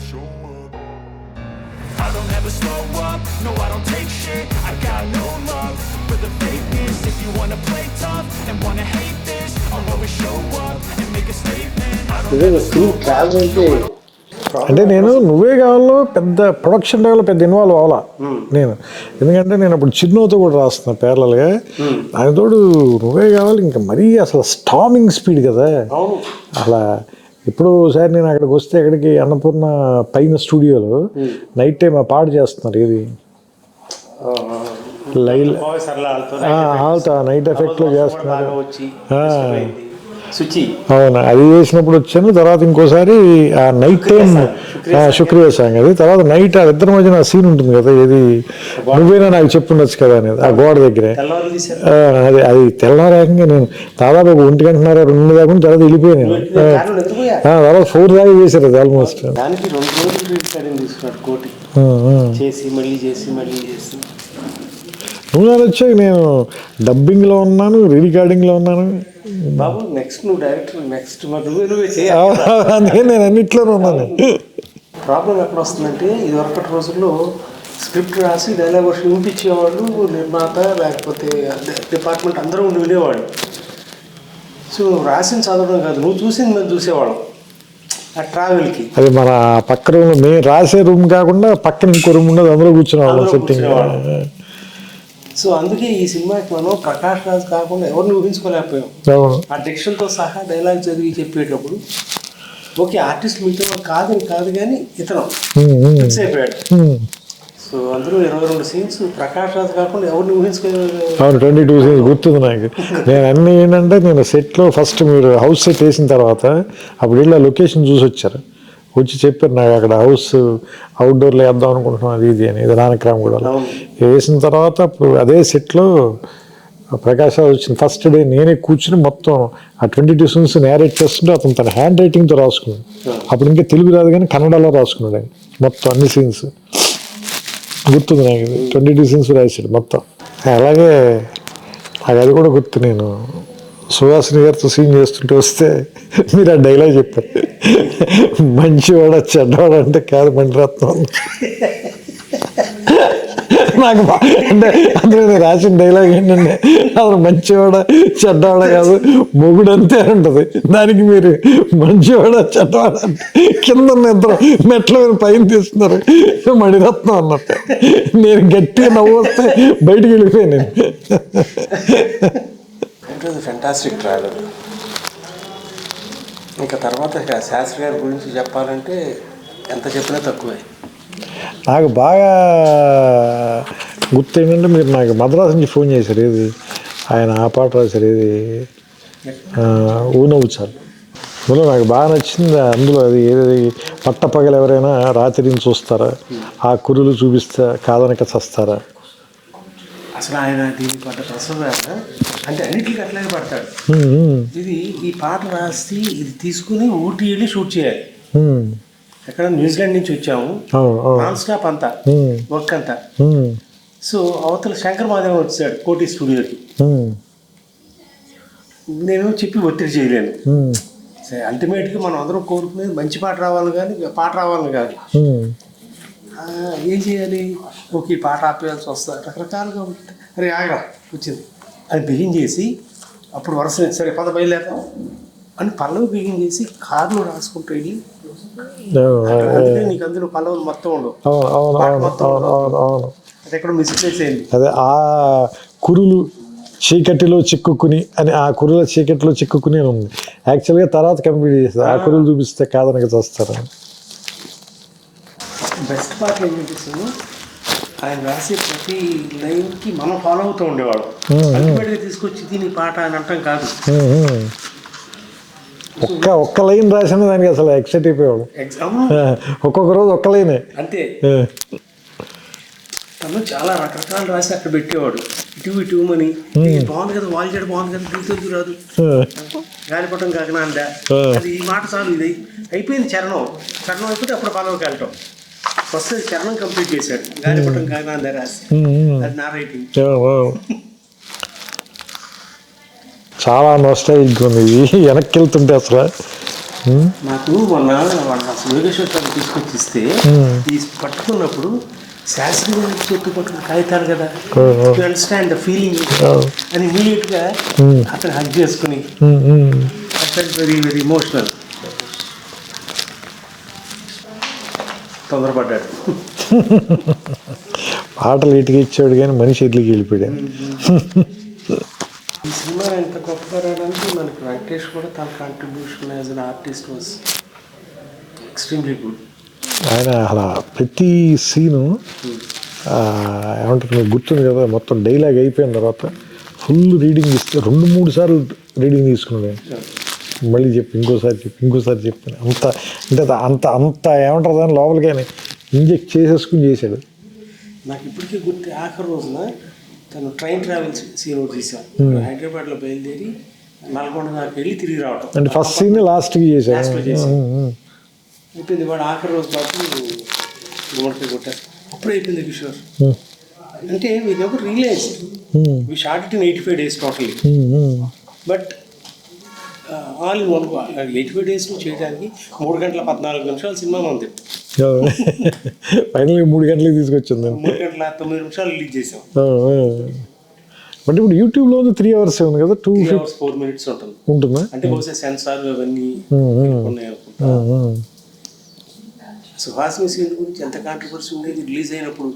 show up. I don't ever slow up, no I don't take shit. I got no love for the fakeness. If you wanna play tough and wanna hate this, I'll always show up and make a statement. I don't ever slow up. అంటే నేను నువ్వే కావాలో పెద్ద production level పెద్ద involve అవ్వాలా నేను, ఎందుకంటే నేను అప్పుడు చిన్నోతో కూడా రాస్తున్నా ప్యారలల్గా. దానితోడు నువ్వే కావాలి ఇంకా మరీ అసలు స్టామింగ్ స్పీడ్ కదా అలా. ఇప్పుడు ఒకసారి నేను అక్కడికి వస్తే ఎక్కడికి అన్నపూర్ణ పైన స్టూడియోలో నైట్ టైం ఆ పాట చేస్తున్నారు, ఇది లైల్ ఆల్తా నైట్ ఎఫెక్ట్లో చేస్తున్నారు. అవును, అది చేసినప్పుడు వచ్చాను. తర్వాత ఇంకోసారి ఆ నైట్ టైం శుక్రియ సాంగ్, అది తర్వాత నైట్ ఆ ఇద్దరి మధ్యన సీన్ ఉంటుంది కదా, ఏది నువ్వేనా నాకు చెప్పుండొచ్చు కదా అనేది ఆ గోడ దగ్గరే. అది తెల్లారేకంగా నేను దాదాపు 1 గంటన్నర 2 దాకా తర్వాత వెళ్ళిపోయాను. తర్వాత 4 దాకా చేశారు అది ఆల్మోస్ట్. నువ్వు వచ్చాక నేను డబ్బింగ్లో ఉన్నాను, రికార్డింగ్లో ఉన్నాను. బాబు నెక్స్ట్ నువ్వు డైరెక్టర్, నెక్స్ట్ నువ్వే చేయాలి. నేను అన్నిట్లోనే ఉన్నాను. ప్రాబ్లం ఎక్కడ వస్తుందంటే, ఇది వరకటి రోజుల్లో స్క్రిప్ట్ రాసి డైలాగ్ వర్షన్ వినిపించేవాళ్ళు నిర్మాత, లేకపోతే డిపార్ట్మెంట్ అందరూ ఉండి వినేవాళ్ళు. సో రాసిన చదవడం కాదు, నువ్వు చూసింది మేము చూసేవాళ్ళం ఆ ట్రావెల్కి. అది మన పక్క రూమ్, మేము రాసే రూమ్ కాకుండా పక్కన ఇంకో రూమ్ ఉండదు, అందులో కూర్చునేవాళ్ళం సెట్టింగ్. సో అందుకే ఈ సినిమాకి మనం ప్రకాష్ రాజ్ కాకుండా ఎవరిని ఊహించుకోలేకపోయాం. ఆ డిక్షన్తో సహా డైలాగ్ చదివి చెప్పేటప్పుడు ఓకే ఆర్టిస్ట్ మిగతా కాదు కానీ ఇతను ఫిక్స్ అయిపోయాడు. సో అందులో 22 సీన్స్ ప్రకాష్ రాజ్ కాకుండా ఎవరిని ఊహించుకోలేదు. 22 సీన్స్ గుర్తుంది నాకు. నేను అన్నీ ఏంటంటే, నేను సెట్లో ఫస్ట్ మీరు హౌస్ సెట్ వేసిన తర్వాత అప్పుడు ఇలా లొకేషన్ చూసి వచ్చారు, వచ్చి చెప్పారు నాకు అక్కడ హౌస్ అవుట్డోర్లో వేద్దాం అనుకుంటున్నాం అది ఇది అని, ఇది నానక్రామ్ కూడా వేసిన తర్వాత అప్పుడు అదే సెట్లో ప్రకాష్ రాజ్ వచ్చిన ఫస్ట్ డే నేనే కూర్చుని మొత్తం ఆ 22 సీన్స్ నేరేట్ చేస్తుంటే అతను తన హ్యాండ్ రైటింగ్తో రాసుకున్నాడు. అప్పుడు ఇంకా తెలుగు రాదు కానీ కన్నడలో రాసుకున్నాడు ఆయన మొత్తం అన్ని సీన్స్. గుర్తుంది నాకు, 22 సీన్స్ రాశాడు మొత్తం. అలాగే అది కూడా గుర్తు. నేను సుహాసిని గారితో సీన్ చేస్తుంటే వస్తే మీరు ఆ డైలాగ్ చెప్పారు, మంచివాడ చెడ్డవాడ అంటే కాదు మణిరత్నం. నాకు అంటే అందులో నేను రాసిన డైలాగ్ ఏంటంటే, అసలు మంచివాడ చెడ్డవాడ కాదు మొగుడు అంతే ఉంటుంది, దానికి మీరు మంచివాడ చెడ్డవాడ అంటే కింద ఇద్దరు మెట్ల మీద పైన తీస్తున్నారు మణిరత్నం అన్నట్టు. నేను గట్టిగా నవ్వు వస్తే బయటికి వెళ్ళిపోయాను. Fantastic travel. ఇంకా తర్వాత శాస్త్రి గారి గురించి చెప్పాలంటే ఎంత చెప్పినా తక్కువే. నాకు బాగా గుర్తు ఏంటంటే, మీరు నాకు మద్రాసు నుంచి ఫోన్ చేశారు, ఏది ఆయన ఆ పాట రాశారు, ఏది ఊనవుచారు. అందులో నాకు బాగా నచ్చింది. అందులో అది ఏది పట్టపగలు ఎవరైనా రాత్రిని చూస్తారా, ఆ కురులు చూపిస్తే కాదనక చస్తారా. అసలు ఆయన దీన్ని పడ్డ ప్రసవ అంటే అన్నిటికీ అట్లాగే పడతాడు. ఇది ఈ పాట రాసి ఇది తీసుకుని ఊటీ వెళ్ళి షూట్ చేయాలి. ఎక్కడ న్యూజిలాండ్ నుంచి వచ్చాము, నాన్ స్టాప్ అంతా వర్క్ అంతా. సో అవతల శంకర్ మాధవ్ వచ్చాడు కోటి స్టూడియోకి. నేను చెప్పి ఒత్తిడి చేయలేను. అల్టిమేట్గా మనం అందరం కోరుకునేది మంచి పాట రావాలి కానీ పాట రావాలని కాదు. ఏం చేయాలి, ఓకే పాట ఆపేయాల్సి వస్తుంది, రకరకాలుగా ఉంటుంది. అరే ఆగా వచ్చింది అది బిగిన్ చేసి అప్పుడు వరుస సరే పద బయలుదేరతాం అని పల్లవి బిగిన్ చేసి కార్లో రాసుకుంటూ వెళ్ళి, అందుకే నీకు అందులో పల్లవులు మొత్తం ఉండవు, అది ఎక్కడ మిస్ప్లేస్ అయింది. అదే ఆ కురులు చీకటిలో చిక్కుకుని అని, ఆ కురుల చీకటిలో చిక్కుకుని ఉంది. యాక్చువల్గా తర్వాత కంప్లీట్ చేస్తారు, ఆ కురులు చూపిస్తే కాదనక చేస్తారు. బెస్ట్ పార్ట్ ఏంటంటే, ఆయన రాసే ప్రతి లైన్కి మనం ఫాలో అవుతూ ఉండేవాడు. అల్టిమేట్గా తీసుకొచ్చి దీని పాట అని అంటాం కాదు. ఒక్క లైన్ రాసిన దానికి అసలు ఎక్సైట్ అయిపోయాడు. ఒక్కొక్క రోజు ఒక్క లైనే అంతే. తను చాలా రకరకాలు రాసి అక్కడ పెట్టేవాడు. ఇటు మని బాగుంది కదా, వాళ్ళు చేయడం బాగుంది కదా, దిగుతుంది రాదు, గాలిపటం కాకనా అంట, అది ఈ మాట చాలు, ఇది అయిపోయింది. చరణం అయిపోతే అప్పుడు పల్లవికి వెళ్ళటం. ఫస్ట్ చరణం కంప్లీట్ చేశాడు, గాలిపటం కాకనా అందా రాసి, అది నా రైటింగ్. చాలా నోస్టాల్జిక్ ఉంది ఇది, వెనక్కి వెళ్తుంటే అసలు నాకు మొన్న వాళ్ళ యోగేశ్వర్ గారు తీసుకొచ్చి ఇస్తే పట్టుకున్నప్పుడు శాస్త్రి గారి చేతి పట్టుకున్న కాగితాలు కదా, టు అండర్స్టాండ్ ద ఫీలింగ్ అని ఇమీడియట్గా అతను హక్ చేసుకుని వెరీ వెరీ ఇమోషనల్. తొందరపడ్డాడు. పాటలు ఇటుకి ఇచ్చాడు కానీ మనిషి ఎట్లకి వెళ్ళిపోయాడు. ఈ సినిమా ఎంత గొప్పగా రావడానికి మనకి వెంకటేష్ కూడా తన contribution as an artist was extremely good. ఆయన అలా ప్రతి సీను ఏమంటారు మీకు గుర్తుంది కదా, మొత్తం డైలాగ్ అయిపోయిన తర్వాత ఫుల్ రీడింగ్ ఇస్తే 2-3 సార్లు రీడింగ్ తీసుకున్నాడు. మళ్ళీ చెప్పి ఇంకోసారి చెప్పాను. అంత అంటే అంత అంత ఏమంటారు దాని లోపలికైనా ఇంజెక్ట్ చేసేసుకుని చేశాడు. నాకు ఇప్పటికీ గుర్తు ఆఖరి రోజున తను ట్రైన్ ట్రావెల్ సీన్ ఒకటి తీసాం. హైదరాబాద్లో బయలుదేరి నల్గొండ దాకా వెళ్ళి తిరిగి రావటం. అంటే ఫస్ట్ సీన్ లాస్ట్కి చేశాడు. అయిపోయింది. వాడు ఆఖరి రోజు పాటు గుమ్మడికాయ కొట్టారు. అప్పుడు అయిపోయింది కిషోర్. అంటే we never realize we shot it in 85 days totally. But all in one 85 days చేయడానికి 3 గంటల 14 నిమిషాలు సినిమా ఉంది. ఫైనల్గా 3 గంటలకి తీసుకొచ్చింది. 3 గంటల 9 నిమిషాలు రిలీజ్ చేసాం. అంటే ఇప్పుడు యూట్యూబ్లో ఉంది 3 hours ఉంది కదా, 2 hours 4 minutes ఉంటుందా? అంటే బహుశా సెన్సార్ అవన్నీ ఉన్నాయి అనుకుంటా. సుహాసిని సీన్ గురించి ఎంత కాంట్రవర్సీ ఉండేది రిలీజ్ అయినప్పుడు.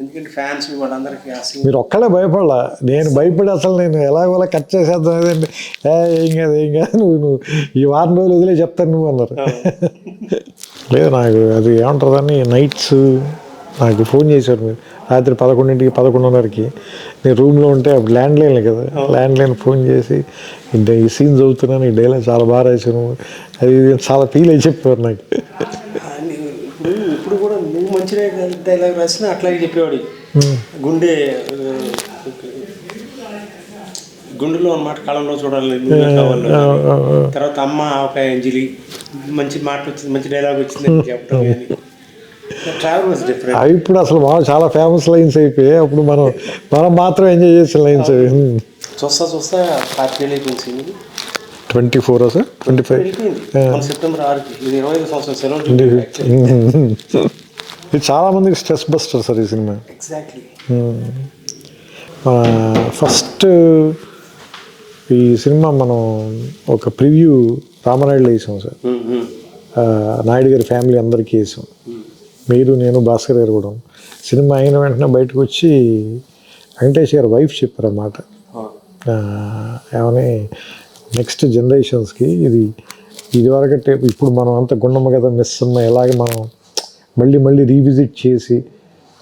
ఎందుకంటే ఫ్యాన్స్ వాళ్ళందరికీ ఆ సీన్. మీరు ఒక్కడే భయపడలా, నేను భయపడి అసలు నేను ఎలాగోలా కట్ చేసేద్దాం ఏదండి, ఏం కాదు నువ్వు ఈ వారం రోజులు వదిలే చెప్తాను నువ్వు అన్నారు. లేదు నాకు అది ఏమంటుందని నైట్స్ నాకు ఫోన్ చేశారు మీరు రాత్రి 11ంటికి 11:30కి. నేను రూమ్లో ఉంటే అప్పుడు ల్యాండ్లైన్ కదా, ల్యాండ్లైన్ ఫోన్ చేసి ఈ సీన్ చదువుతున్నాను, ఈ డైలాగ్ చాలా బాగా రాశాను, అది చాలా ఫీల్ అయి చెప్పారు నాకు. ఇప్పుడు కూడా నువ్వు మంచి డైలాగ్ రాసినా అట్లాగే చెప్పేవాడు. గుండెలో అన్నమాట, కళంలో చూడాలి కావాలి. తర్వాత అమ్మ ఆవకాయ అంజలి మంచి మాట వచ్చింది, మంచి డైలాగ్ వచ్చింది చెప్పడం. Travel was different. అవి ఇప్పుడు అసలు చాలా ఫేమస్ లైన్స్ అయిపోయాయి. అప్పుడు మనం మాత్రం ఎంజాయ్ చేసిన లైన్స్ అవి. చూస్తా 4 అయిపోయింది. 24 సార్ 25 సెప్టెంబర్ 6కి. ఇది 25 సంవత్సరం సెలవు. ఇది చాలా మందికి స్ట్రెస్ బస్టర్ సార్ ఈ సినిమా. ఎగ్జాక్ట్లీ. ఫస్ట్ ఈ సినిమా మనం ఒక ప్రివ్యూ రామనాయుడులో వేసాం సార్. నాయుడు గారి ఫ్యామిలీ అందరికీ వేసాం. మీరు, నేను, భాస్కర్ గారు కూడా. సినిమా అయిన వెంటనే బయటకు వచ్చి వెంకటేష్ గారి వైఫ్ చెప్పారు అన్నమాట, ఏమని నెక్స్ట్ జనరేషన్స్కి ఇది వరకంటే ఇప్పుడు మనం అంత గుండమ్మ కదా మిస్ అన్న ఎలాగే మనం మళ్ళీ రీవిజిట్ చేసి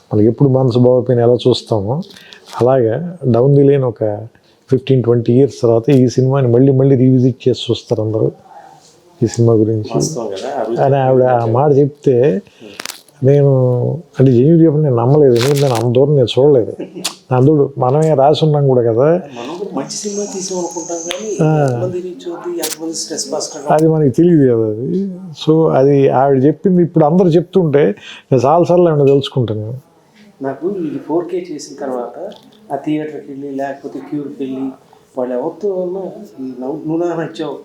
మనకి ఎప్పుడు మనసు బాగోపోయినా ఎలా చూస్తామో అలాగా డౌన్ ది లేన్ ఒక 15-20 years తర్వాత ఈ సినిమాని మళ్ళీ రీవిజిట్ చేసి చూస్తారు అందరూ ఈ సినిమా గురించి అని ఆవిడ ఆ మాట చెప్తే నేను అంటే జెన్యూన్ చెప్పి నేను నమ్మలేదు. ఎందుకంటే నేను అంత దూరం నేను చూడలేదు. అందుడు మనమే రాసి ఉన్నాం కూడా కదా, అది మనకి తెలియదు కదా అది. సో అది ఆవిడ చెప్పింది ఇప్పుడు అందరు చెప్తుంటే నేను చాలాసార్లు ఆవిడ తెలుసుకుంటాను. నాకు ఇది 4K చేసిన తర్వాత ఆ థియేటర్కి వెళ్ళి లేకపోతే క్యూర్కి వెళ్ళి వాళ్ళు ఎవరితో ఉన్నా నువ్వు నచ్చావు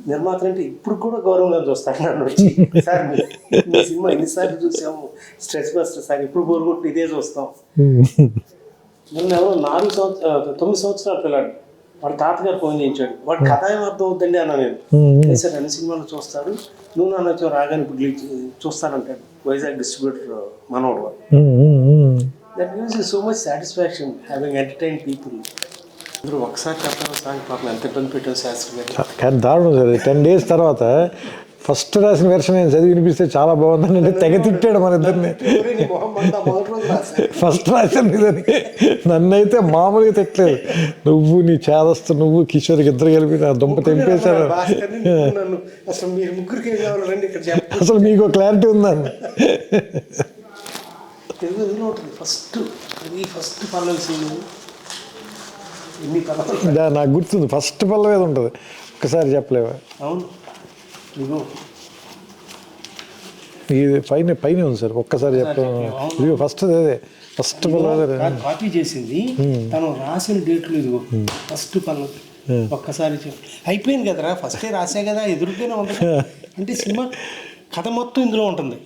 నిర్మాత అంటే ఇప్పుడు కూడా గౌరవంగా చూస్తాను. నన్ను వచ్చి సార్ మీ సినిమా ఎన్నిసార్లు చూసాము, స్ట్రెస్ బస్టర్ సార్, ఇప్పుడు కోరుకుంటూ ఇదే చూస్తాం. నన్ను ఎవరో 9 సంవత్సరాలు పిల్లాడు వాడు తాతగారు ఫోన్ చేయించాడు. వాడు కథ ఏం అర్థం అవుతుందండి అన్నా నేను. సార్ అన్ని సినిమాలు చూస్తాడు, నువ్వు నాన్న వచ్చావు రాగానే ఇప్పుడు చూస్తానంటాడు. వైజాగ్ డిస్ట్రిబ్యూటర్ మనోడు. That gives so much satisfaction having entertain people. అందరూ ఒకసారి చెప్పడం సాంగ్ పాపం ఎంత ఇబ్బంది పెట్టారు శాస్త్రి గారు. కానీ దారుణం సార్ 10 days తర్వాత ఫస్ట్ రాసిన వెర్షన్ నేను చదివి వినిపిస్తే చాలా బాగుందని అంటే తెగ తిట్టాడు మన ఇద్దరిని. ఫస్ట్ రాశాను ఇదని నన్నైతే మామూలుగా తిట్టలేదు. నువ్వు నీ చేదస్తు నువ్వు కిషోర్కి ఇద్దరు కలిపి నా దుంప తెంపేశారు. అసలు మీకు క్లారిటీ ఉందండి. నాకు గుర్తుంది ఫస్ట్ పల్లవి ఏది ఉంటుంది ఒక్కసారి చెప్పలేవా? అవును ఇది పైన ఉంది సార్, ఒక్కసారి చెప్పలేము. ఇది ఫస్ట్ అదే ఫస్ట్ పల్లవి కాపీ చేసింది తను రాసిన డేట్లు. ఇదిగో ఫస్ట్ పల్లవి ఒక్కసారి అయిపోయింది కదరా, ఫస్టే రాసే కదా, ఎదురుగానే ఉంది అంటే సినిమా కథ మొత్తం ఇందులో ఉంటుంది.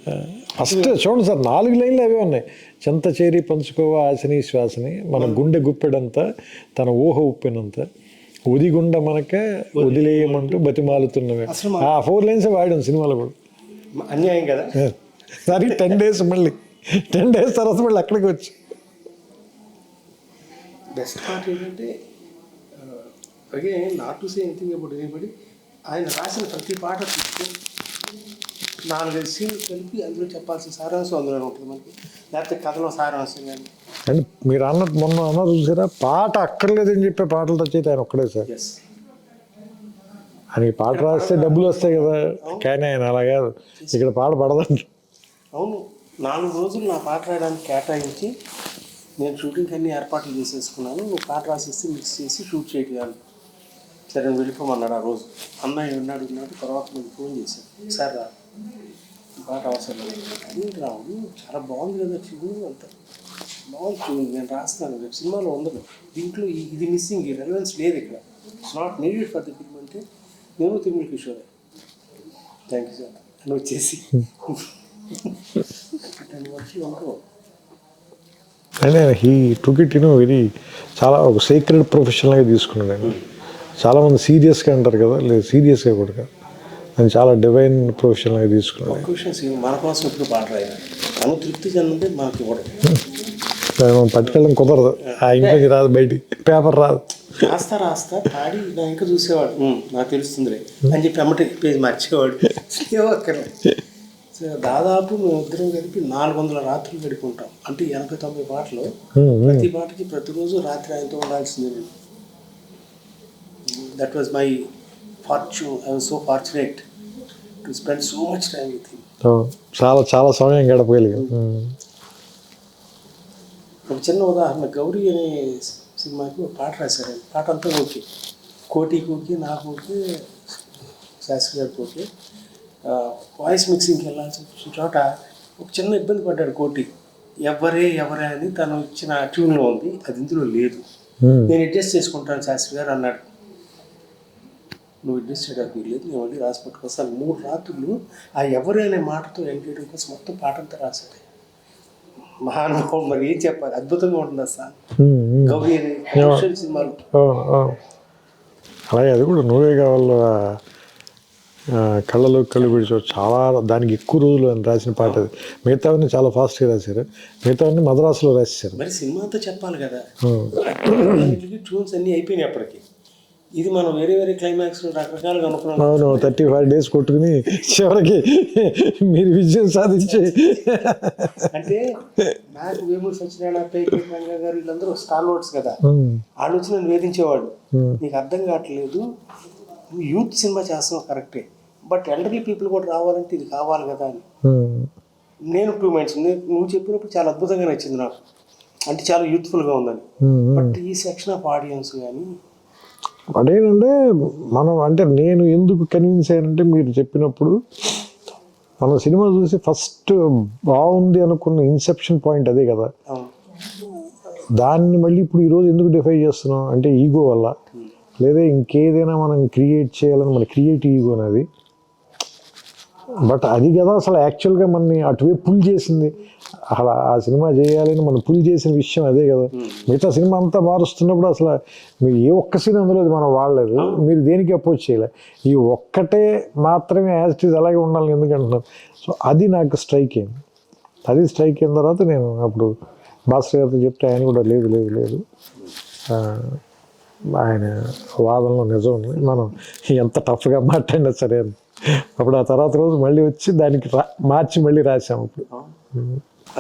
ఫస్ట్ చూడండి సార్, 4 లైన్లు అవే ఉన్నాయి. చెంత చేరి పంచుకోవ ఆశని శ్వాసని, మన గుండె గుప్పెడంతా తన ఊహ ఉప్పినంత, ఉదిగుండ మనకే వదిలేయమంటూ బతిమాలుతున్నవే. ఆ 4 లైన్స్ వాడాం సినిమాలో కూడా. అన్యాయం కదా. సరే 10 days మళ్ళీ 10 days తర్వాత మళ్ళీ అక్కడికి వచ్చి. బెస్ట్ పార్ట్ ఏంటంటే again not to say anything about anybody, ఆయన రాసిన ప్రతి పాట తీసుకొని 4-5 సీన్లు కలిపి అందులో చెప్పాల్సిన సారాంశం అందులో ఉంటుంది మనకి, లేకపోతే కథలో సారాంశం కానీ. అండ్ మీరు అన్నట్టు మొన్న అన్నారు చూసారా, పాట అక్కర్లేదని చెప్పే పాటలు రచయిత ఆయన ఒక్కడే సార్. ఎస్, ఆయనకి పాట రాస్తే డబ్బులు వస్తాయి కదా, కానీ ఆయన అలా కాదు, ఇక్కడ పాట పడదండి. అవును, 4 రోజులు నా పాట రాయడానికి కేటాయించి నేను షూటింగ్కి అన్ని ఏర్పాట్లు చేసేసుకున్నాను, నువ్వు పాట రాసేసి మిక్స్ చేసి షూట్ చేయగలను. సరే నేను వెళ్ళిపోమన్నాడు ఆ రోజు. అన్నయ్య ఉన్నాడు, తర్వాత నేను ఫోన్ చేశాను, సార్ రా పాట అవసరం లేదు అని. రావు చాలా బాగుంది కదా చూడు, అంత బాగుంది చూడు, నేను రాస్తాను, రేపు సినిమాలో ఉండదు, దీంట్లో ఇది మిస్సింగ్, ఈ రెలవెన్స్ లేదు ఇక్కడ, it's not needed for the film అంటే నేను Tirumala Kishore thank you sir అని వచ్చేసి 10 వర్షాలు ఉండవు. And he took it very, చాలా ఒక సీక్రెట్ ప్రొఫెషనల్గా తీసుకున్నాడు ఆయన. చాలామంది సీరియస్గా అంటారు కదా, లేదు సీరియస్గా కూడా కాదు, ఆయన చాలా డివైన్ ప్రొఫెషనల్గా తీసుకున్నాడు. ఒక విషయం, మన కోసం ఇప్పుడు పాట రాయాలి, తను తృప్తి చెందితే మనకి ఇవ్వడం, మనం పట్టుకెళ్ళడం కుదరదు, ఆ ఇంటికి రాదు, బయటికి పేపర్ రాదు. రాస్తా పాడి నా ఇంకా చూసేవాడు, నాకు తెలుస్తుందిలే అని చెప్పి అమ్మటి పేజ్ మార్చేవాడు. దాదాపు మేము ఇద్దరం కలిపి 400 రాత్రులు గడుపుకుంటాం, అంటే 89 పాటలు, ప్రతి పాటకి ప్రతిరోజు రాత్రి ఆయనతో ఉండాల్సిందే. That was my fortune, I was so fortunate to spend so much time with him. చాలా చాలా సమయం గడపగలిగాం. ఒక చిన్న ఉదాహరణ, గౌరీ అనే సినిమాకి ఒక పాట రాశారు, పాట అంతా ఓకే, కోటికి ఓకే, నాకు ఓకే, శాస్త్రి గారికి ఓకే. వాయిస్ మిక్సింగ్కి వెళ్ళాల్సిన చోట ఒక చిన్న ఇబ్బంది పడ్డాడు కోటి, ఎవరే అని తను ఇచ్చిన ట్యూన్లో ఉంది, అది ఇందులో లేదు, నేను అడ్జస్ట్ చేసుకుంటాను శాస్త్రి గారు అన్నాడు. నువ్వు అడ్జస్ట్ చేయడానికి లేదు, నేను మళ్ళీ రాసి పట్టుకొస్తాను. 3 రాత్రులు ఆ ఎవరే అనే మాటతో ఎండ్ చేయడం కోసం మొత్తం పాట అంతా రాశాడు. మహానుభావుడు, మరి ఏం చెప్పాలి, అద్భుతంగా ఉంటుంది సార్ గౌరీ అనే కమర్షియల్ సినిమాలు. అలాగే అది కూడా నువ్వే కావాలి, కళ్ళలో కళ్ళు పిడిచో, చాలా దానికి ఎక్కువ రోజులు అని రాసిన పాట అది. మిగతావన్నీ చాలా ఫాస్ట్గా రాశారు, మిగతావన్నీ మద్రాసులో రాసేసారు. మరి సినిమా అంతా చెప్పాలి కదా, ట్యూన్స్ అన్నీ అయిపోయినాయి అప్పటికి. ఇది మనం వేరే క్లైమాక్స్ రకరకాలుగా అనుకున్నాం. అవును, 35 days కొట్టుకుని చివరికి మీరు విజయం సాధించి, అంటే నాకు వేమూరి సత్యనారాయణ, పేకే రంగా గారు వీళ్ళందరూ స్టార్ వర్డ్స్ కదా, వాళ్ళు వచ్చి నన్ను వేధించేవాడు, నీకు అర్థం కావట్లేదు, నువ్వు యూత్ సినిమా చేస్తున్నావు కరెక్టే, బట్ ఎల్డర్లీ పీపుల్ కూడా రావాలంటే ఇది కావాలి కదా అని. నేను 2 minds, నువ్వు చెప్పినప్పుడు చాలా అద్భుతంగా నచ్చింది నాకు, అంటే చాలా యూత్ఫుల్గా ఉందని. బట్ ఈ సెక్షన్ ఆఫ్ ఆడియన్స్ కానీ అదేనంటే మనం, అంటే నేను ఎందుకు కన్విన్స్ అయ్యానంటే మీరు చెప్పినప్పుడు మన సినిమా చూసి ఫస్ట్ బాగుంది అనుకున్న ఇన్సెప్షన్ పాయింట్ అదే కదా, దాన్ని మళ్ళీ ఇప్పుడు ఈరోజు ఎందుకు డిఫై చేస్తున్నాం అంటే ఈగో వల్ల, లేదా ఇంకేదైనా మనం క్రియేట్ చేయాలని మన క్రియేటివ్ ఈగో అనేది. బట్ అది కదా అసలు యాక్చువల్గా మనని అటువైపు పుల్ చేసింది, అలా ఆ సినిమా చేయాలని మనం పుల్ చేసిన విషయం అదే కదా. మిగతా సినిమా అంతా మారుస్తున్నప్పుడు అసలు మీరు ఏ ఒక్క సీన్ అందులో మనం వాడలేదు, మీరు దేనికి అప్రోచ్ చేయలేదు, ఈ ఒక్కటే మాత్రమే యాజ్ ఇట్ ఈజ్ అలాగే ఉండాలని ఎందుకంటున్నారు. సో అది నాకు స్ట్రైక్ అయింది. అది స్ట్రైక్ అయిన తర్వాత నేను అప్పుడు భాస్కర్ గారితో చెప్తే ఆయన కూడా లేదు ఆయన వాదనలో నిజం ఉంది, మనం ఎంత టఫ్గా మాట్లాడినా సరే అని. అప్పుడు ఆ తర్వాత రోజు మళ్ళీ వచ్చి దానికి మార్చి మళ్ళీ రాసాము. అప్పుడు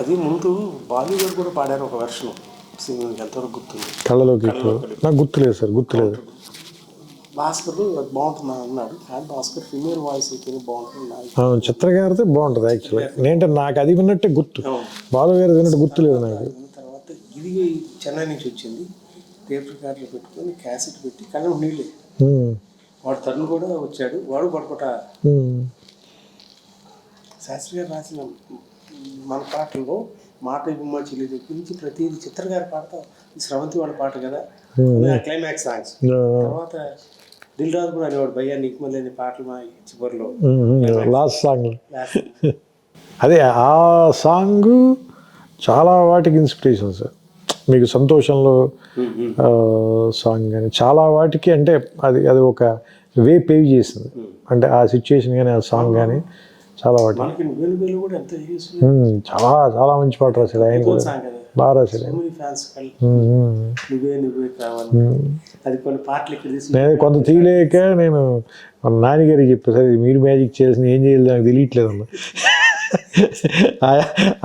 అది ముందు బాలీవుడ్ కూడా పాడారు ఒక వెర్షన్, ఎంతవరకు గుర్తుంది, కళ్ళలోకి నాకు గుర్తులేదు సార్, గుర్తులేదు. భాస్కర్ బాగుంటుంది అన్నాడు, కానీ భాస్కర్ ఫిమేల్ వాయిస్ అయితే బాగుంటుంది, చిత్ర గారితో బాగుంటుంది యాక్చువల్లీ. నేనంటే నాకు అది విన్నట్టే గుర్తు, బాలు గారు విన్నట్టు గుర్తులేదు నాకు. తర్వాత ఇది చెన్నై నుంచి వచ్చింది, టేప్ రికార్డులు పెట్టుకొని క్యాసెట్ పెట్టి కళ్ళం నీళ్ళే, వాడు తరుణ్ కూడా వచ్చాడు, వాడు పడుకోట. శాస్త్రి గారు రాసిన మన పాటల్లో మాట ఇవ్వమా చెల్లి దగ్గర నుంచి ప్రతిదీ చిత్ర గారి పాడతాం, స్రవంతి వాళ్ళ పాట కదా క్లైమాక్స్ సాంగ్స్. తర్వాత దిల్ రాజు కూడా అనేవాడు, భయ్యా నీకు మళ్ళీ పాటలు మా చివరిలో లాస్ట్ సాంగ్. అదే ఆ సాంగ్ చాలా వాటికి ఇన్స్పిరేషన్ సార్. మీకు సంతోషంలో సాంగ్ కానీ చాలా వాటికి అంటే అది ఒక వే పేవ్ చేసింది. అంటే ఆ సిచ్యుయేషన్ కానీ ఆ సాంగ్ కానీ చాలా వాటికి చాలా చాలా మంచి పాట రాశాడు ఆయన కూడా, బాగా రాశాడు. నేను కొంత తీయలేక నేను మన నాన్నగారికి చెప్పాను, సరే మీరు మ్యాజిక్ చేసిన ఏం చేయాలి నాకు తెలియట్లేదు అన్న.